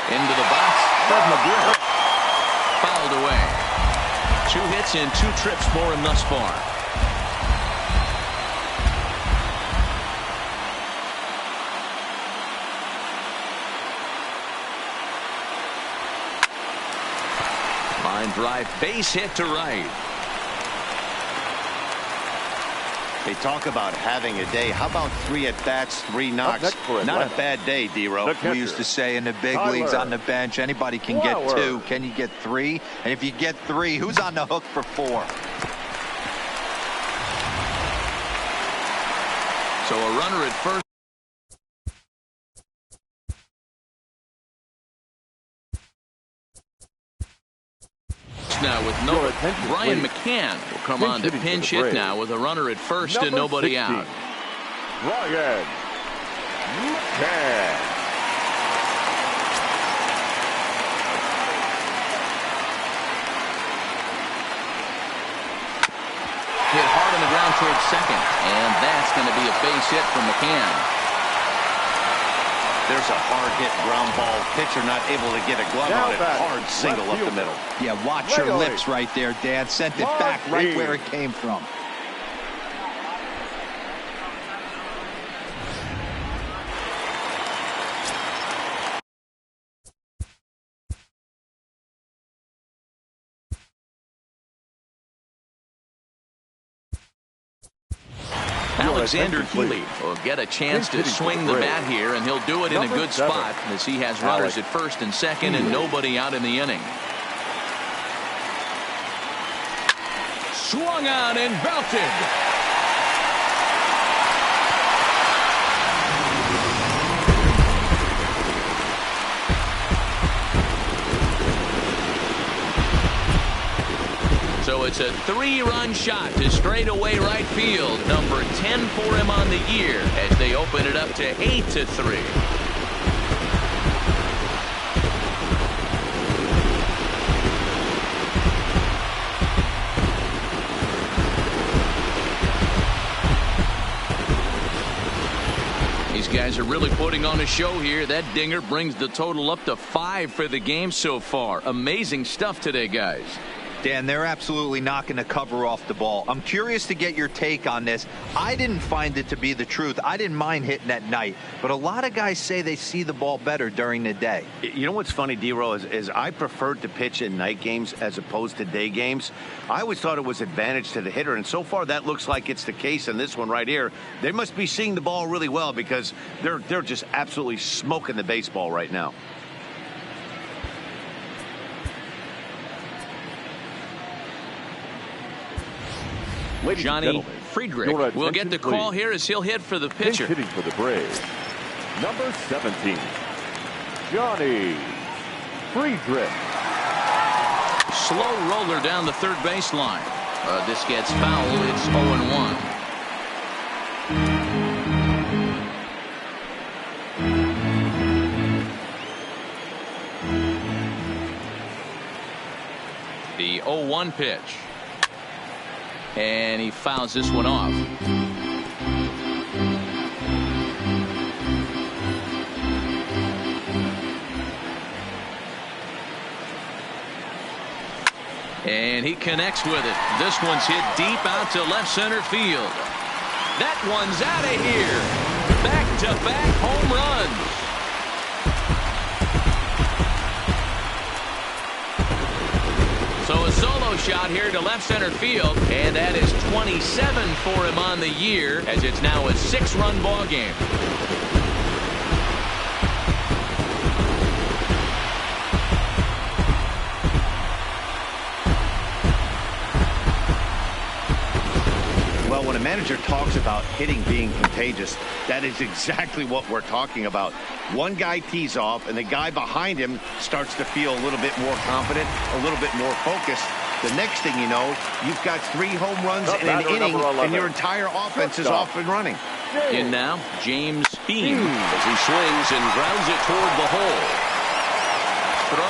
Into the box. Fouled away. 2 hits and 2 trips for him thus far. Line drive, base hit to right.
They talk about having a day. How about 3 at-bats, 3 knocks? Not a bad day, D-Ro.
We used to say in the big leagues on the bench, anybody can get 2. Can you get 3? And if you get 3, who's on the hook for 4?
So a runner at first. Now with no Brian McCann will come on to pinch hit now with a runner at first and nobody out.
Brian McCann.
Hit hard on the ground towards second, and that's going to be a base hit from McCann.
There's a hard hit ground ball. Pitcher not able to get a glove on it. Hard single up the middle.
Yeah, watch your lips right there, Dan. Sent it back right where it came from.
Alexander Healy will get a chance to swing the bat here, and he'll do it in a good spot as he has runners at first and second and nobody out in the inning. Swung on and belted. So it's a 3-run shot to straightaway right field. Number 10 for him on the year as they open it up to 8-3. These guys are really putting on a show here. That dinger brings the total up to 5 for the game so far. Amazing stuff today, guys.
Dan, they're absolutely knocking the cover off the ball. I'm curious to get your take on this. I didn't find it to be the truth. I didn't mind hitting at night, but a lot of guys say they see the ball better during the day.
You know what's funny, D-Ro, is I preferred to pitch in night games as opposed to day games. I always thought it was advantage to the hitter, and so far that looks like it's the case in this one right here. They must be seeing the ball really well because they're just absolutely smoking the baseball right now.
Johnny Friedrich will get the call here as he'll hit for the pitcher.
Hitting for the Braves, number 17, Johnny Friedrich.
Slow roller down the third baseline. This gets foul. It's 0-1. The 0-1 pitch. And he fouls this one off. And he connects with it. This one's hit deep out to left center field. That one's out of here. Back-to-back home runs. So a solo shot here to left center field, and that is 27 for him on the year, as it's now a 6-run ball game.
Well, when a manager talks about hitting being contagious, that is exactly what we're talking about. One guy tees off, and the guy behind him starts to feel a little bit more confident, a little bit more focused. The next thing you know, you've got 3 home runs in an inning, and your entire offense is off and running.
And now, James Beam as he swings and grounds it toward the hole. Throw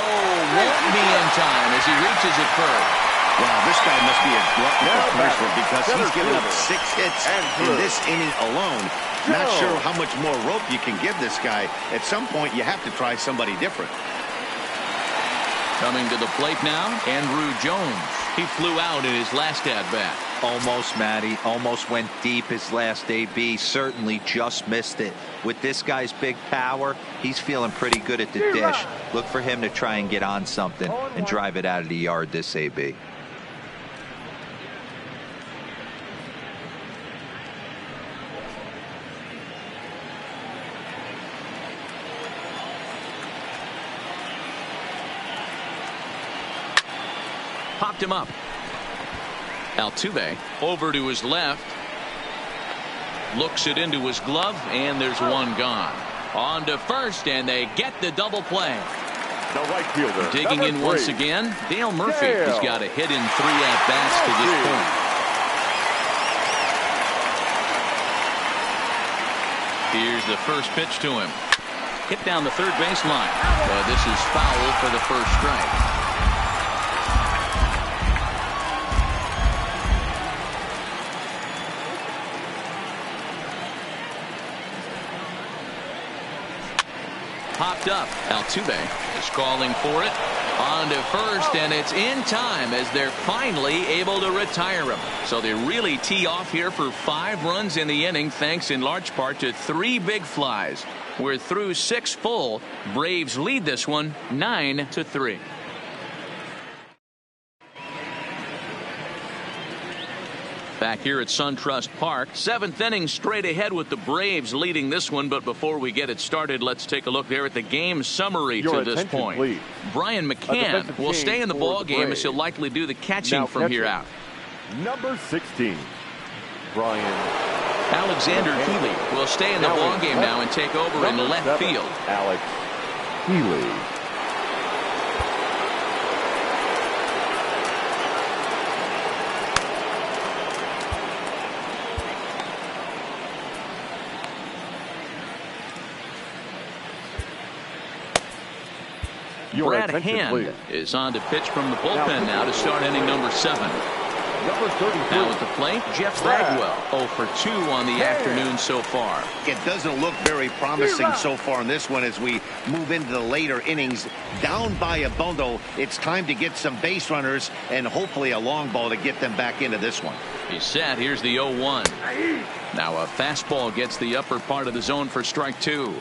won't be in time as he reaches it first.
Wow, this guy must be a glutton for punishment because he's given up 6 hits in this inning alone. Not sure how much more rope you can give this guy. At some point, you have to try somebody different.
Coming to the plate now, Andrew Jones. He flew out in his last at-bat.
Almost, Matty. Almost went deep his last AB. Certainly just missed it. With this guy's big power, he's feeling pretty good at the dish. Look for him to try and get on something and drive it out of the yard this AB.
Popped him up. Altuve over to his left. Looks it into his glove, and there's one gone. On to first, and they get the double play.
The right fielder.
Digging in once again, Dale Murphy has got a hit in 3 at-bats to this point. Here's the first pitch to him. Hit down the third baseline. But this is foul for the first strike. Popped up. Altuve is calling for it. On to first, and it's in time as they're finally able to retire him. So they really tee off here for 5 runs in the inning, thanks in large part to 3 big flies. We're through 6 full. Braves lead this one 9-3. Back here at SunTrust Park, 7th inning straight ahead with the Braves leading this one. But before we get it started, let's take a look there at the game summary to this point.
Please.
Brian McCann will stay in the ball game as he'll likely do the catching from here out.
Number 16, Brian.
Alexander Healy will stay in the ball game now and take over in left field.
Alex Healy.
Brad Hand is on to pitch from the bullpen now to start inning number 7.
Number 33.
Now at the plate, Jeff Bagwell, 0 for 2 on the afternoon so far.
It doesn't look very promising so far in this one as we move into the later innings. Down by a bundle, it's time to get some base runners and hopefully a long ball to get them back into this one.
He's set. Here's the 0-1. Now a fastball gets the upper part of the zone for strike 2.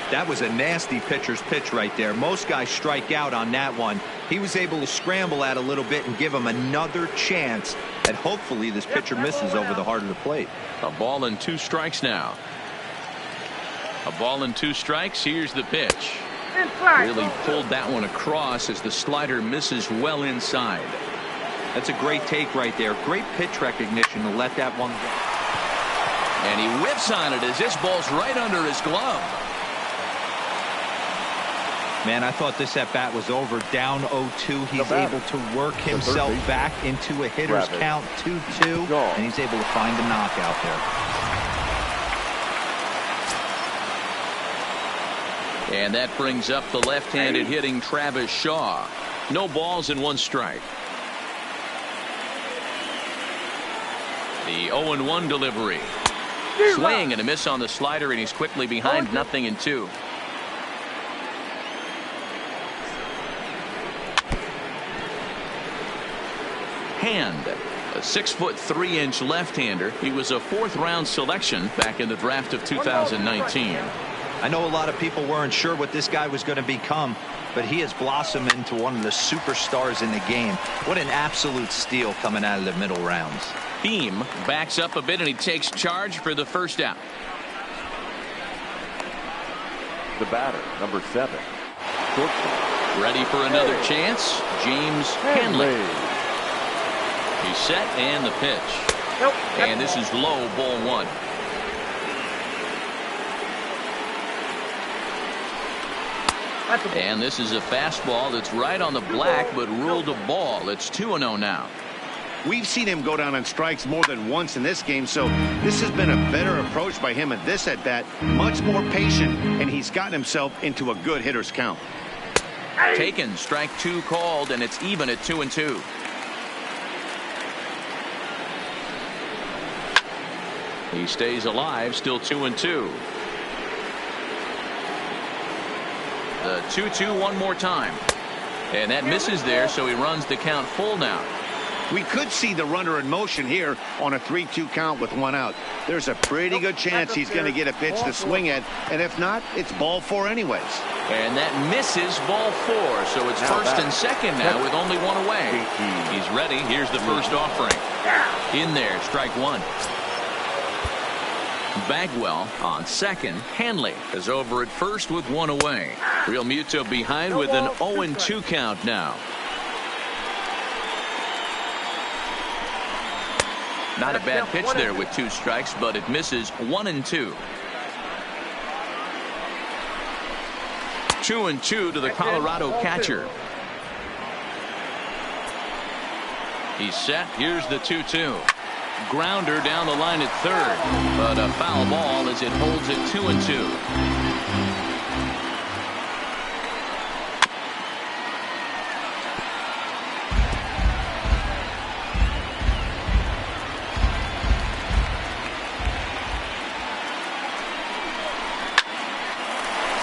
That was a nasty pitcher's pitch right there. Most guys strike out on that one. He was able to scramble at a little bit and give him another chance. And hopefully this pitcher misses over the heart of the plate.
A ball and 2 strikes now. A ball and 2 strikes. Here's the pitch. Really pulled that one across as the slider misses well inside.
That's a great take right there. Great pitch recognition to let that one go.
And he whips on it as this ball's right under his glove.
Man, I thought this at-bat was over. Down 0-2. He's able to work himself back into a hitter's count 2-2. And he's able to find a knockout there.
And that brings up the left-handed hitting Travis Shaw. No balls and 1 strike. The 0-1 delivery. Swing and a miss on the slider, and he's quickly behind 0-2. Hand, a 6'3" left-hander. He was a 4th-round selection back in the draft of 2019.
I know a lot of people weren't sure what this guy was going to become, but he has blossomed into one of the superstars in the game. What an absolute steal coming out of the middle rounds.
Beam backs up a bit, and he takes charge for the first out.
The batter, number 7. Shortstop.
Ready for another chance. James Hanley. He's set, and the pitch. And this is low, ball 1. And this is a fastball that's right on the black, but ruled a ball. It's 2-0 now.
We've seen him go down on strikes more than once in this game, so this has been a better approach by him at this at-bat. Much more patient, and he's gotten himself into a good hitter's count.
Taken, strike 2 called, and it's even at 2-2. He stays alive, still 2-2. The 2-2 one more time. And that misses there, so he runs the count full now.
We could see the runner in motion here on a 3-2 count with 1 out. There's a pretty good chance he's going to get a pitch to swing at, and if not, it's ball 4 anyways.
And that misses, ball 4, so it's first and second now with only 1 away. He's ready. Here's the first offering. In there, strike 1. Bagwell on second. Hanley is over at first with 1 away. Real Muto behind with an 0-2 count now. Not a bad pitch there with 2 strikes, but it misses 1-2. 2-2 to the Colorado catcher. He's set. Here's the 2-2. Grounder down the line at third, but a foul ball as it holds it 2-2.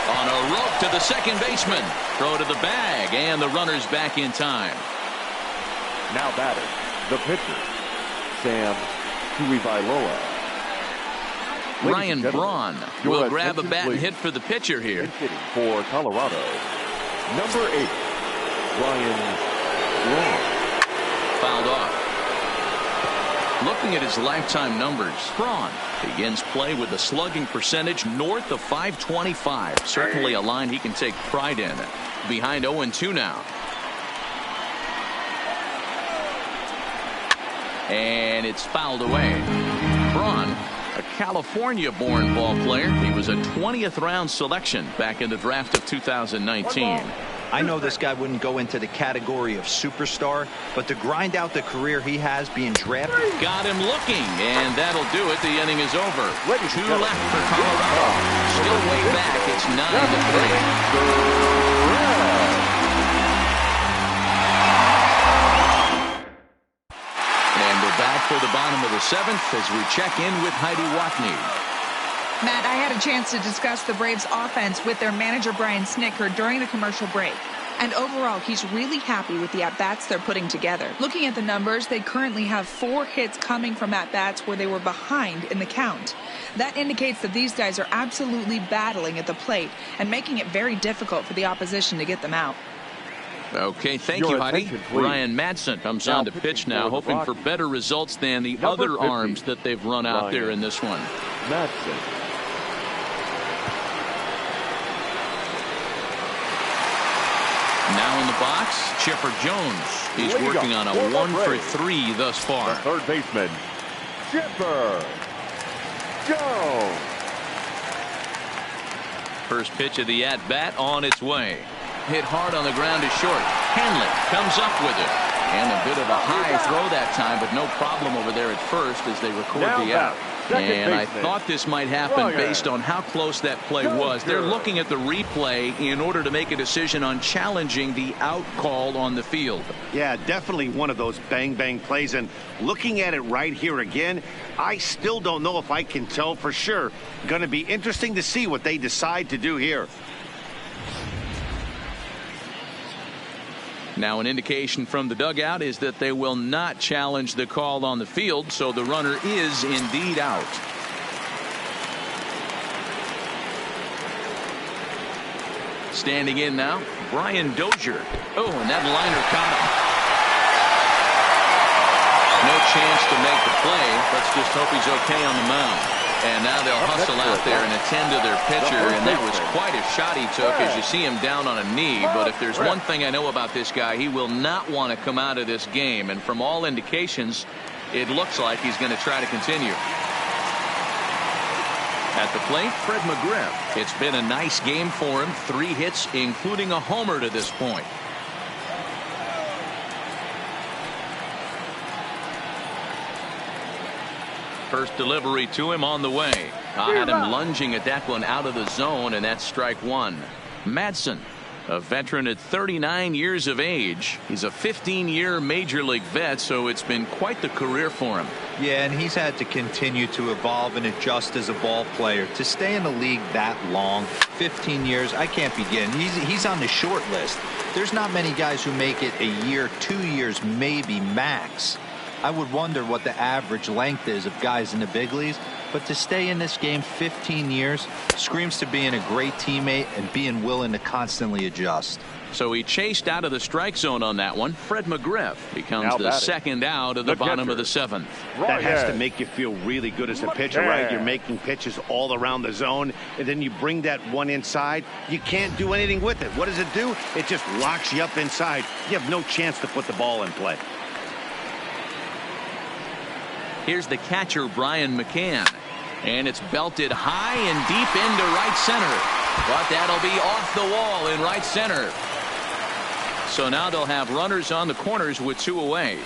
On a rope to the second baseman. Throw to the bag, and the runner's back in time.
Now batting, the pitcher, Sam Tuivailoa.
Ryan Braun will grab a bat and hit for the pitcher here.
Hitting for Colorado, number 8, Ryan Braun.
Fouled off. Looking at his lifetime numbers, Braun begins play with a slugging percentage north of .525. Certainly a line he can take pride in. Behind 0-2 now. And it's fouled away. Braun, a California-born ball player. He was a 20th round selection back in the draft of 2019.
I know this guy wouldn't go into the category of superstar, but to grind out the career he has being drafted.
Got him looking, and that'll do it. The inning is over. 2 left for Colorado. Still way back. It's 9-3. Back for the bottom of the 7th as we check in with Heidi Watney.
Matt, I had a chance to discuss the Braves offense with their manager Brian Snitker during the commercial break. And overall, he's really happy with the at-bats they're putting together. Looking at the numbers, they currently have 4 hits coming from at-bats where they were behind in the count. That indicates that these guys are absolutely battling at the plate and making it very difficult for the opposition to get them out.
Okay, thank you, Heidi. Ryan Madsen comes on to pitch now, hoping for better results than the other arms that they've run out there in this one.
Madsen.
Now in the box, Chipper Jones. He's working on a 1-for-3 thus far.
The third baseman, Chipper Jones.
First pitch of the at-bat on its way. Hit hard on the ground is short. Hanley comes up with it. And a bit of a high throw that time, but no problem over there at first as they record the out. And I thought this might happen based on how close that play was. They're looking at the replay in order to make a decision on challenging the out call on the field.
Yeah, definitely one of those bang-bang plays. And looking at it right here again, I still don't know if I can tell for sure. Going to be interesting to see what they decide to do here.
Now an indication from the dugout is that they will not challenge the call on the field, so the runner is indeed out. Standing in now, Brian Dozier. Oh, and that liner caught him. No chance to make the play. Let's just hope he's okay on the mound. And now they'll hustle out there and attend to their pitcher, and that was quite a shot he took as you see him down on a knee. But if there's one thing I know about this guy, he will not want to come out of this game. And from all indications, it looks like he's going to try to continue. At the plate, Fred McGriff. It's been a nice game for him. 3 hits, including a homer to this point. First delivery to him on the way. I had him lunging at that one out of the zone, and that's strike 1. Madsen, a veteran at 39 years of age. He's a 15-year major league vet, so it's been quite the career for him.
Yeah, and he's had to continue to evolve and adjust as a ball player. To stay in the league that long, 15 years, I can't begin. He's on the short list. There's not many guys who make it a year, 2 years, maybe max. I would wonder what the average length is of guys in the big leagues, but to stay in this game 15 years screams to being a great teammate and being willing to constantly adjust.
So he chased out of the strike zone on that one. Fred McGriff becomes the second out of the bottom of the 7th.
That has to make you feel really good as a pitcher, right? You're making pitches all around the zone, and then you bring that one inside. You can't do anything with it. What does it do? It just locks you up inside. You have no chance to put the ball in play.
Here's the catcher, Brian McCann. And it's belted high and deep into right center. But that'll be off the wall in right center. So now they'll have runners on the corners with 2 away.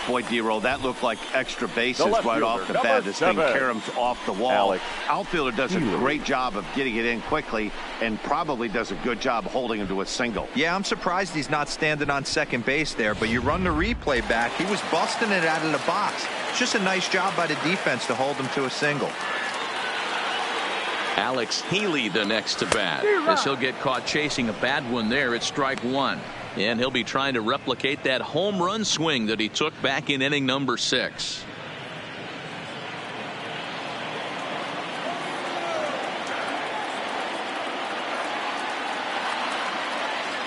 Boy, D-Roll, that looked like extra bases right off the bat. This thing caroms off the wall. Outfielder does a great job of getting it in quickly and probably does a good job holding him to a single.
Yeah, I'm surprised he's not standing on second base there, but you run the replay back. He was busting it out of the box. It's just a nice job by the defense to hold him to a single.
Alex Healy the next to bat, as he'll get caught chasing a bad one there at strike 1. And he'll be trying to replicate that home run swing that he took back in inning number 6.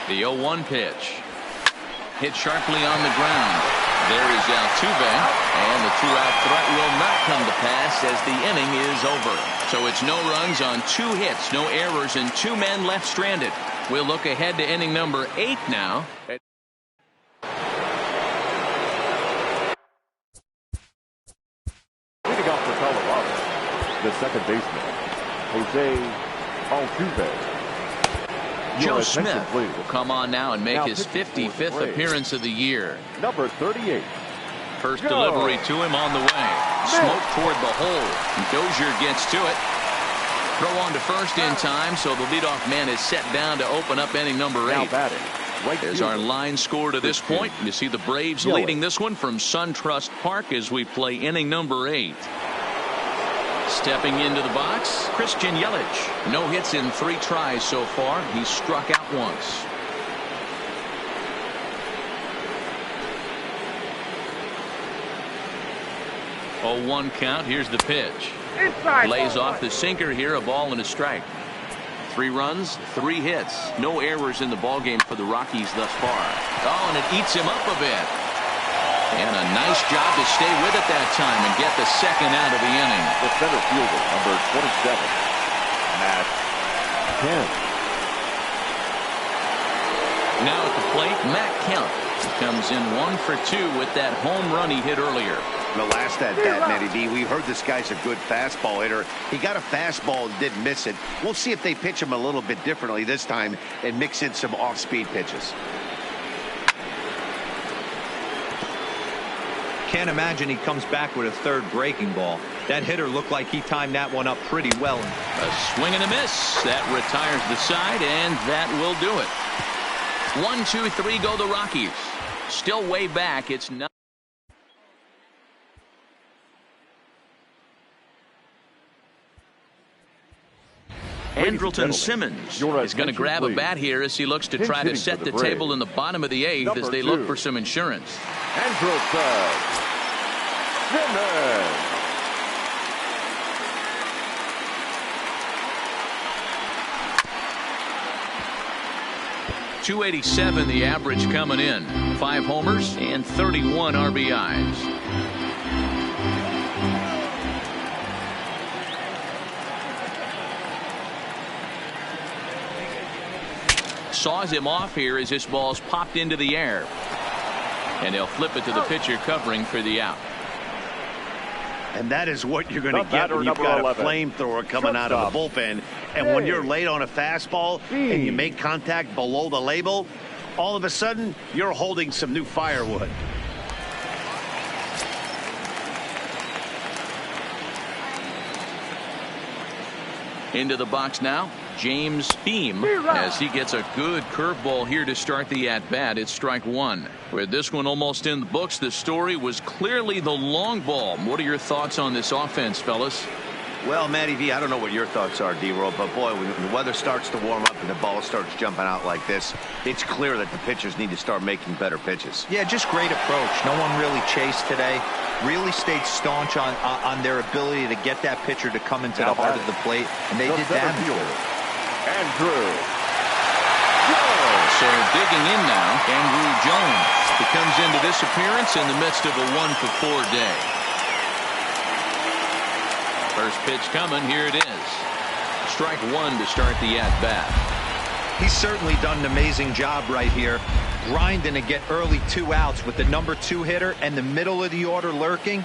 The 0-1 pitch. Hit sharply on the ground. There is Altuve, and the 2-out threat will not come to pass as the inning is over. So it's no runs on 2 hits, no errors, and 2 men left stranded. We'll look ahead to inning number 8 now.
Leading off for Colorado, the second baseman, Jose Altuve.
Joe Smith will come on now and make his 55th appearance of the year.
Number 38.
First delivery to him on the way. Smoke toward the hole. Dozier gets to it. Throw on to first in time, so the leadoff man is set down to open up inning number 8. There's our line score to this point. You see the Braves leading this one from SunTrust Park as we play inning number 8. Stepping into the box, Christian Yelich. No hits in 3 tries so far. He's struck out once. Oh, 1 count. Here's the pitch. Lays off the sinker here, a ball and a strike. 3 runs, 3 hits. No errors in the ballgame for the Rockies thus far. Oh, and it eats him up a bit. And a nice job to stay with it that time and get the second out of the inning.
The center fielder, number 27, Matt Kemp.
Now at the plate, Matt Kemp comes in 1 for 2 with that home run he hit earlier.
The last at bat, Matty B, we heard this guy's a good fastball hitter. He got a fastball and didn't miss it. We'll see if they pitch him a little bit differently this time and mix in some off-speed pitches.
can't imagine he comes back with a third breaking ball. That hitter looked like he timed that one up pretty well.
A swing and a miss. That retires the side, and that will do it. 1, 2, 3 go the Rockies. Still way back. It's not. Andrelton Simmons is going to grab a bat here as he looks to try to set the table in the bottom of the 8th as they look for some insurance.
Andrelton Simmons.
.287 the average coming in. 5 homers and 31 RBIs. Saws him off here as this ball's popped into the air. And they'll flip it to the pitcher covering for the out.
And that is what you're going to get when you've got a flamethrower coming out of the bullpen. And when you're late on a fastball and you make contact below the label, all of a sudden you're holding some new firewood.
Into the box now, James Beam, as he gets a good curveball here to start the at-bat. It's strike 1. With this one almost in the books, the story was clearly the long ball. What are your thoughts on this offense, fellas?
Well, Matty V, I don't know what your thoughts are, D-Roll, but boy, when the weather starts to warm up and the ball starts jumping out like this, it's clear that the pitchers need to start making better pitches.
Yeah, just great approach. No one really chased today. Really stayed staunch on their ability to get that pitcher to come into the heart of the plate, and they did that.
Andrew.
So digging in now, Andrew Jones. He comes into this appearance in the midst of a 1-for-4 day. First pitch coming. Here it is. Strike 1 to start the at-bat.
He's certainly done an amazing job right here, grinding to get early 2 outs with the number 2 hitter and the middle of the order lurking.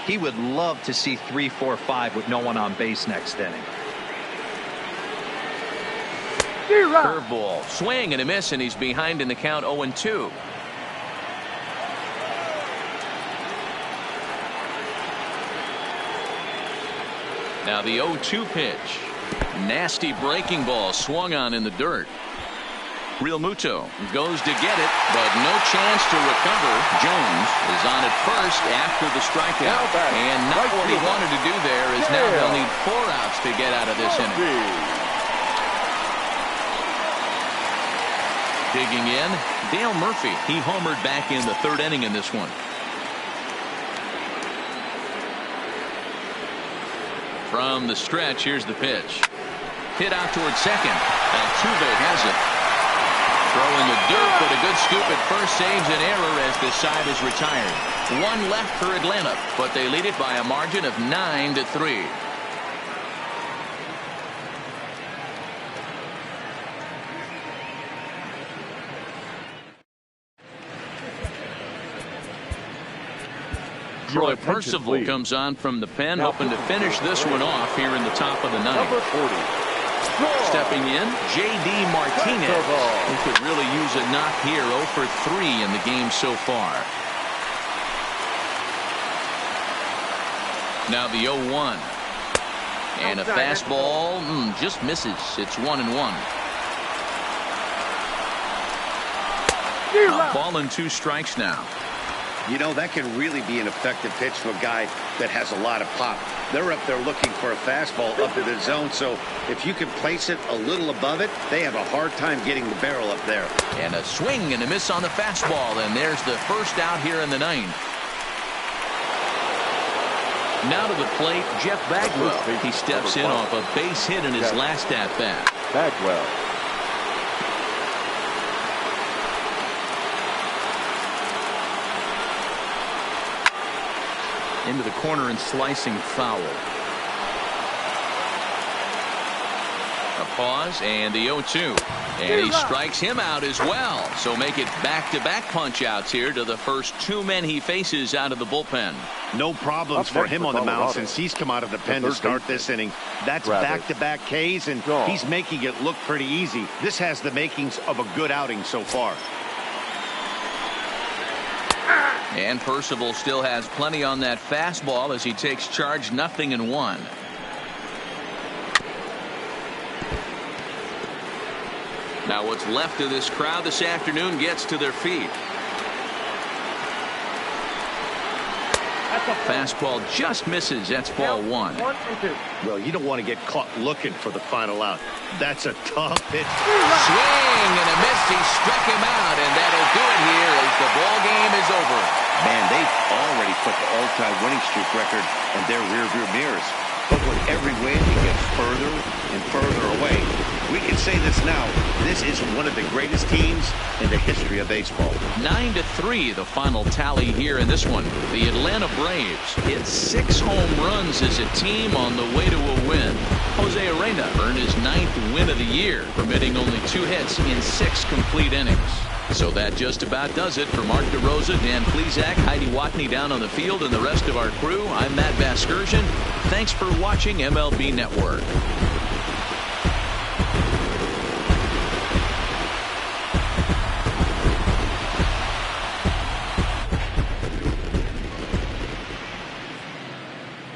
He would love to see 3, 4, 5 with no one on base next inning.
Curveball, swing and a miss, and he's behind in the count 0-2. Now the 0-2 pitch. Nasty breaking ball swung on in the dirt. Real Muto goes to get it, but no chance to recover. Jones is on at first after the strikeout. And not what he wanted to do there is now he'll need 4 outs to get out of this inning. Digging in, Dale Murphy. He homered back in the 3rd inning in this one. From the stretch, here's the pitch. Hit out towards second. Altuve has it. Throw in the dirt, but a good scoop at first saves an error as the side is retired. 1 left for Atlanta, but they lead it by a margin of 9-3. Troy Percival comes on from the pen, hoping to finish this one off here in the top of the 9th. Stepping in, J.D. Martinez, who could really use a knock here. 0 for 3 in the game so far. Now the 0-1. And a fastball just misses. It's 1-1. A ball and 2 strikes now.
You know, that can really be an effective pitch for a guy that has a lot of pop. They're up there looking for a fastball up in the zone, so if you can place it a little above it, they have a hard time getting the barrel up there.
And a swing and a miss on the fastball, and there's the first out here in the 9th. Now to the plate, Jeff Bagwell. He steps in off a base hit in his last at-bat.
Bagwell.
Into the corner and slicing foul. A pause and the 0-2. And he strikes him out as well. So make it back-to-back punch-outs here to the first 2 men he faces out of the bullpen.
No problems for him on the mound since he's come out of the pen to start this inning. That's back-to-back Ks, and he's making it look pretty easy. This has the makings of a good outing so far.
And Percival still has plenty on that fastball as he takes charge, 0-1. Now what's left of this crowd this afternoon gets to their feet. Fastball just misses. That's ball 1.
Well, you don't want to get caught looking for the final out. That's a tough pitch.
Swing and a miss. He struck him out, and that'll do it here as the ball game is over.
Man, they've already put the all-time winning streak record in their rearview mirrors. But with every win, it gets further and further away. We can say this now. This is one of the greatest teams in the history of baseball.
9-3, the final tally here in this one. The Atlanta Braves hit 6 home runs as a team on the way to a win. Jose Arena earned his 9th win of the year, permitting only 2 hits in 6 complete innings. So that just about does it for Mark DeRosa, Dan Plesac, Heidi Watney down on the field, and the rest of our crew. I'm Matt Vasgersian. Thanks for watching MLB Network.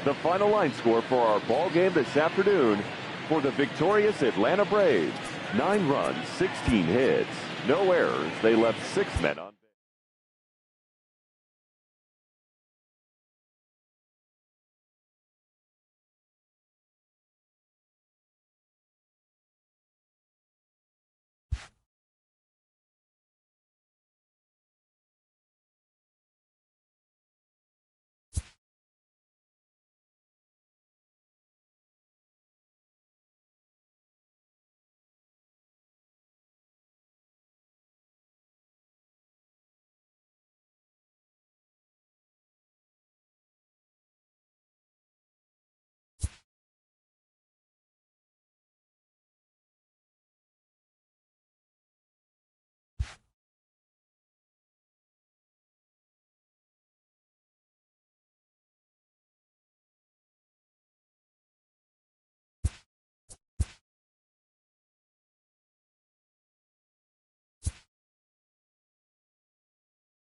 The final line score for our ball game this afternoon for the victorious Atlanta Braves. 9 runs, 16 hits, no errors. They left 6 men on base.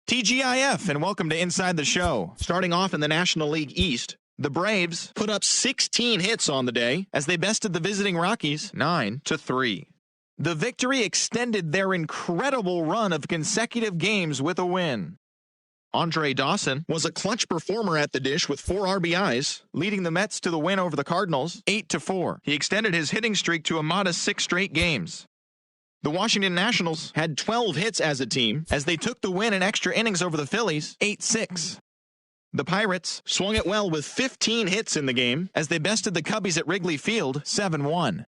TGIF, and welcome to Inside the Show. Starting off in the National League East, the Braves put up 16 hits on the day as they bested the visiting Rockies 9-3. The victory extended their incredible run of consecutive games with a win. Andre Dawson was a clutch performer at the dish with 4 RBIs, leading the Mets to the win over the Cardinals 8-4. He extended his hitting streak to a modest 6 straight games. The Washington Nationals had 12 hits as a team as they took the win in extra innings over the Phillies 8-6. The Pirates swung it well with 15 hits in the game as they bested the Cubbies at Wrigley Field 7-1.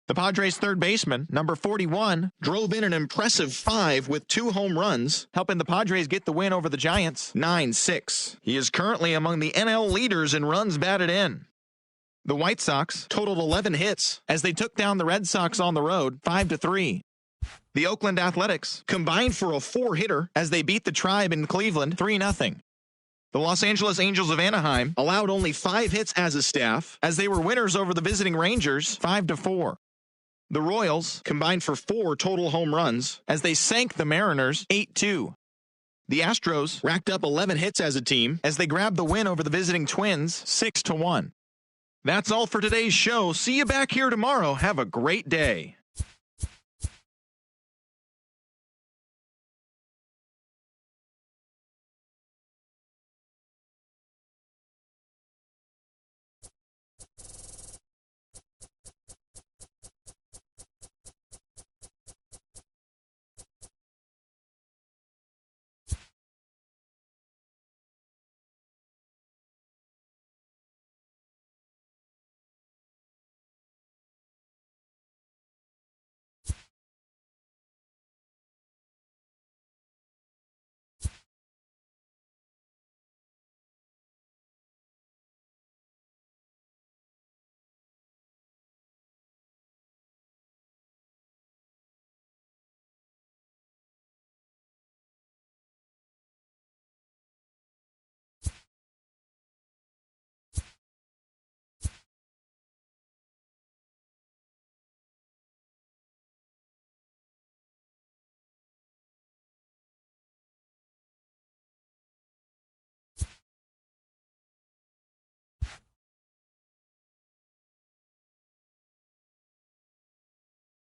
The Padres' third baseman, number 41, drove in an impressive 5 with 2 home runs, helping the Padres get the win over the Giants 9-6. He is currently among the NL leaders in runs batted in. The White Sox totaled 11 hits as they took down the Red Sox on the road 5-3. The Oakland Athletics combined for a 4-hitter as they beat the Tribe in Cleveland 3-0. The Los Angeles Angels of Anaheim allowed only 5 hits as a staff as they were winners over the visiting Rangers 5-4. The Royals combined for 4 total home runs as they sank the Mariners 8-2. The Astros racked up 11 hits as a team as they grabbed the win over the visiting Twins 6-1. That's all for today's show. See you back here tomorrow. Have a great day.